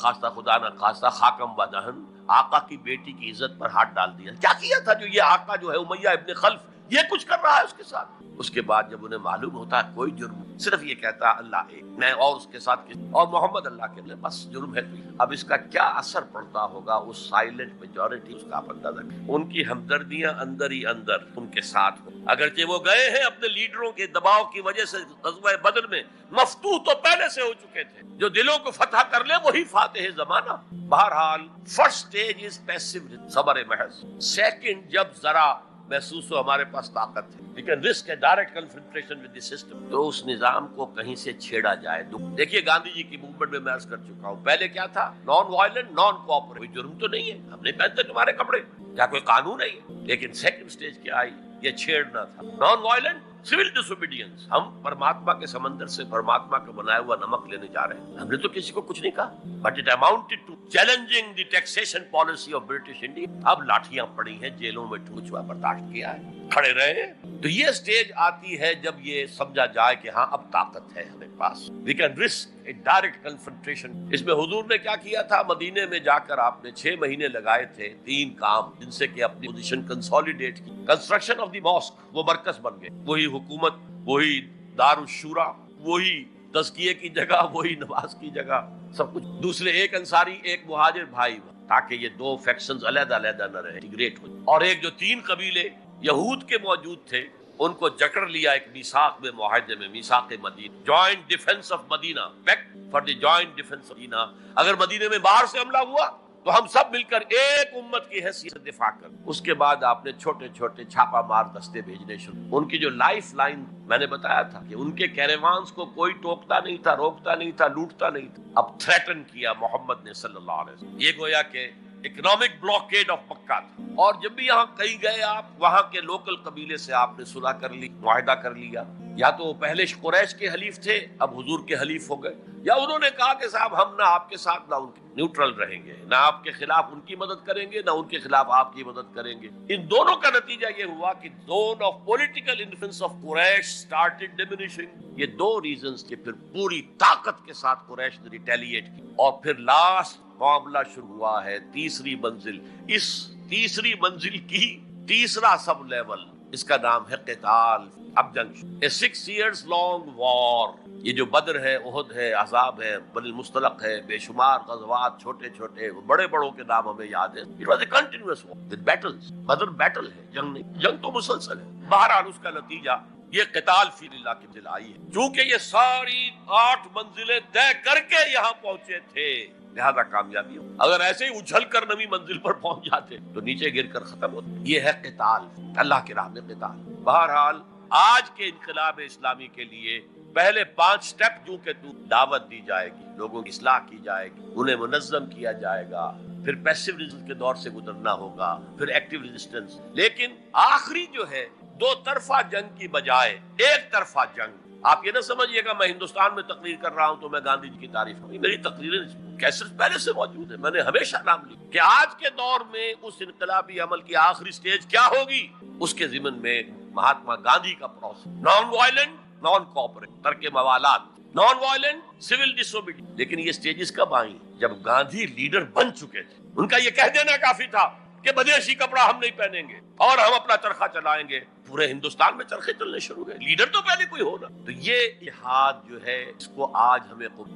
خواستہ خاکم و دہن آقا کی بیٹی کی عزت پر ہاتھ ڈال دیا؟ کیا کیا تھا جو یہ آقا جو ہے امیہ ابن خلف یہ کچھ کر رہا ہے اس کے ساتھ؟ اس کے بعد جب انہیں معلوم ہوتا ہے کوئی جرم، صرف یہ کہتا ہے اللہ ایک، میں اور اس کے ساتھ اور محمد اللہ کے لیے، بس جرم ہے۔ اب اس کا کیا اثر پڑتا ہوگا اس سائلنٹ میجورٹی، اس کا اندازہ ان کی ہمدردیاں اندر ہی اندر ان کے ساتھ ہو، اگرچہ وہ گئے ہیں اپنے لیڈروں کے دباؤ کی وجہ سے غزوہ بدر میں مفتوح تو پہلے سے ہو چکے تھے، جو دلوں کو فتح کر لے وہی فاتح زمانہ۔ بہرحال فرسٹ سٹیج از پیسو، صبر محض۔ سیکنڈ، جب ذرا محسوس ہو ہمارے پاس طاقت ہے لیکن رسک ہے direct confrontation with the system, تو اس نظام کو کہیں سے چھیڑا جائے۔ دیکھیے گاندھی جی کی موومنٹ میں عرض کر چکا ہوں، پہلے کیا تھا؟ نان وائلنٹ، نان کوآپریٹ، کوئی جرم تو نہیں ہے، ہم نہیں پہنتے تمہارے کپڑے، کیا کوئی قانون ہے یہ؟ لیکن سیکنڈ سٹیج کیا آئی؟ یہ چھیڑنا تھا، نان وائلنٹ سول ڈس اوبیڈینس۔ ہم پرماتما کے سمندر سے پرماتما کا بنایا ہوا نمک لینے جا رہے ہیں، ہم نے تو کسی کو کچھ نہیں کہا، but it amounted to challenging the taxation policy of British India. اب لاٹھیاں پڑی ہیں، جیلوں میں ٹھوچ ہوا، برداشت کیا ہے، کھڑے رہے۔ تو یہ سٹیج آتی ہے جب یہ سمجھا جائے کہ ہاں اب طاقت ہے ہمیں پاس، we can risk a direct confrontation. اس میں حضور نے کیا کیا تھا؟ مدینے میں جا کر آپ نے 6 مہینے لگائے تھے، 3 کام جن سے کہ اپنی پوزیشن کنسولیڈیٹ کی۔ کنسٹرکشن آف دی ماسک، وہ مرکز بن گئے، وہی حکومت، وہی دار الشورا، وہی تزکیے کی جگہ، وہی نماز کی جگہ، سب کچھ۔ دوسرے ایک انصاری، ایک مہاجر بھائی، تاکہ یہ 2 فیکشنز علیحدہ علیحدہ نہ رہے، انٹیگریٹ ہو۔ اور ایک جو 3 قبیلے یہود کے موجود تھے ان کو جکڑ لیا ایک میثاق میں، معاہدے میں، میثاق Medina, joint defence of Medina, pact for the joint defence of Medina. اگر مدینے میں باہر سے حملہ ہوا تو ہم سب مل کر ایک امت کی حیثیت سے دفاع کر۔ اس کے بعد آپ نے چھوٹے چھوٹے چھاپا مار دستے بھیجنے شروع۔ ان کی جو لائف لائن میں نے بتایا تھا کہ ان کے کیریوانز کو کوئی ٹوکتا نہیں تھا، روکتا نہیں تھا، لوٹتا نہیں تھا، اب تھریٹن کیا محمد نے صلی اللہ علیہ وسلم۔ یہ گویا کہ اکنامک بلاکیڈ آف مکہ تھا۔ اور جب بھی یہاں کہیں گئے آپ، وہاں کے لوکل قبیلے سے آپ نے صلح کر لی، معاہدہ کر لیا، یا تو وہ پہلے قریش کے حلیف تھے، اب حضور کے حلیف ہو گئے، یا انہوں نے کہا کہ صاحب ہم نہ آپ کے ساتھ نہ ان کے، نیوٹرل رہیں گے، نہ آپ کے خلاف ان کی مدد کریں گے، نہ ان کے خلاف آپ کی مدد کریں گے۔ ان دونوں کا نتیجہ یہ ہوا کہ zone of political influence of Quraysh started diminishing. یہ 2 ریزنز کہ پھر پوری طاقت کے ساتھ قریش نے ریٹیلیٹ کی، اور پھر لاسٹ معاملہ شروع ہوا ہے، تیسری منزل۔ اس تیسری منزل کی تیسرا سب لیول، اس کا نام ہے قتال، اب جنگ، a 6 years long war۔ یہ جو بدر ہے، احد ہے، احزاب ہے، بنی المصطلق ہے، بے شمار غزوات، چھوٹے چھوٹے، بڑے بڑوں کے نام ہمیں یاد ہیں۔ It was a continuous war with battles۔ Badr battle ہے، جنگ نہیں، جنگ تو مسلسل ہے۔ بہرحال اس کا نتیجہ یہ قتال فی اللہ کی منزل آئی ہے، چونکہ یہ ساری 8 منزلیں طے کر کے یہاں پہنچے تھے، لہذا کامیابی ہو۔ اگر ایسے ہی اچھل کر نوی منزل پر پہنچ جاتے تو نیچے گر کر ختم ہوتے۔ یہ ہے قتال، اللہ کی راہ میں قتال۔ بہرحال آج کے انقلاب اسلامی کے لیے پہلے 5 سٹیپ جو کہ دعوت دی جائے گی، لوگوں کی اصلاح کی جائے گی، انہیں منظم کیا جائے گا، پھر پیسو ریزسٹنس کے دور سے گزرنا ہوگا، پھر ایکٹیو ریزسٹنس۔ لیکن آخری جو ہے 2 طرفہ جنگ کی بجائے ایک طرفہ جنگ۔ آپ یہ نہ سمجھیے گا میں ہندوستان میں تقریر کر رہا ہوں تو میں گاندھی جی کی تعریف کروں، میری تقریریں کیسٹ پہلے سے موجود ہے، میں نے ہمیشہ نام لیا کہ آج کے دور میں اس انقلابی عمل کی آخری سٹیج کیا ہوگی، اس کے ضمن میں مہاتما گاندھی کا process, non violent naan cooperate, ترک موالات، نان وائلنٹ سول ڈسوبیڈینس. لیکن یہ سٹیجز کب آئیں؟ جب گاندھی لیڈر بن چکے تھے. ان کا یہ کہہ دینا کافی تھا کہ بدیشی کپڑا ہم نہیں پہنیں گے اور ہم اپنا چرخہ چلائیں گے. پورے ہندوستان میں چرخے چلنے شروع ہوئے. لیڈر تو پہلے کوئی ہونا. تو یہ جہاد جو ہے اس کو آج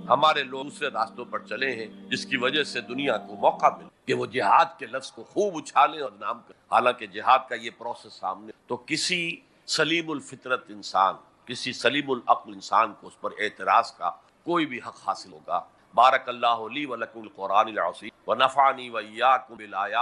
ہمارے لوگ دوسرے راستوں پر چلے ہیں، جس کی وجہ سے دنیا کو موقع ملے کہ وہ جہاد کے لفظ کو خوب اچھالیں اور نام کریں. حالانکہ جہاد کا یہ پروسیس سامنے، تو کسی سلیم الفطرت انسان، کسی سلیم العقل انسان کو اس پر اعتراض کا کوئی بھی حق حاصل ہوگا. بارک اللہ لی و لکم القرآن العظیم ونفعنی و ایاکم بالآیات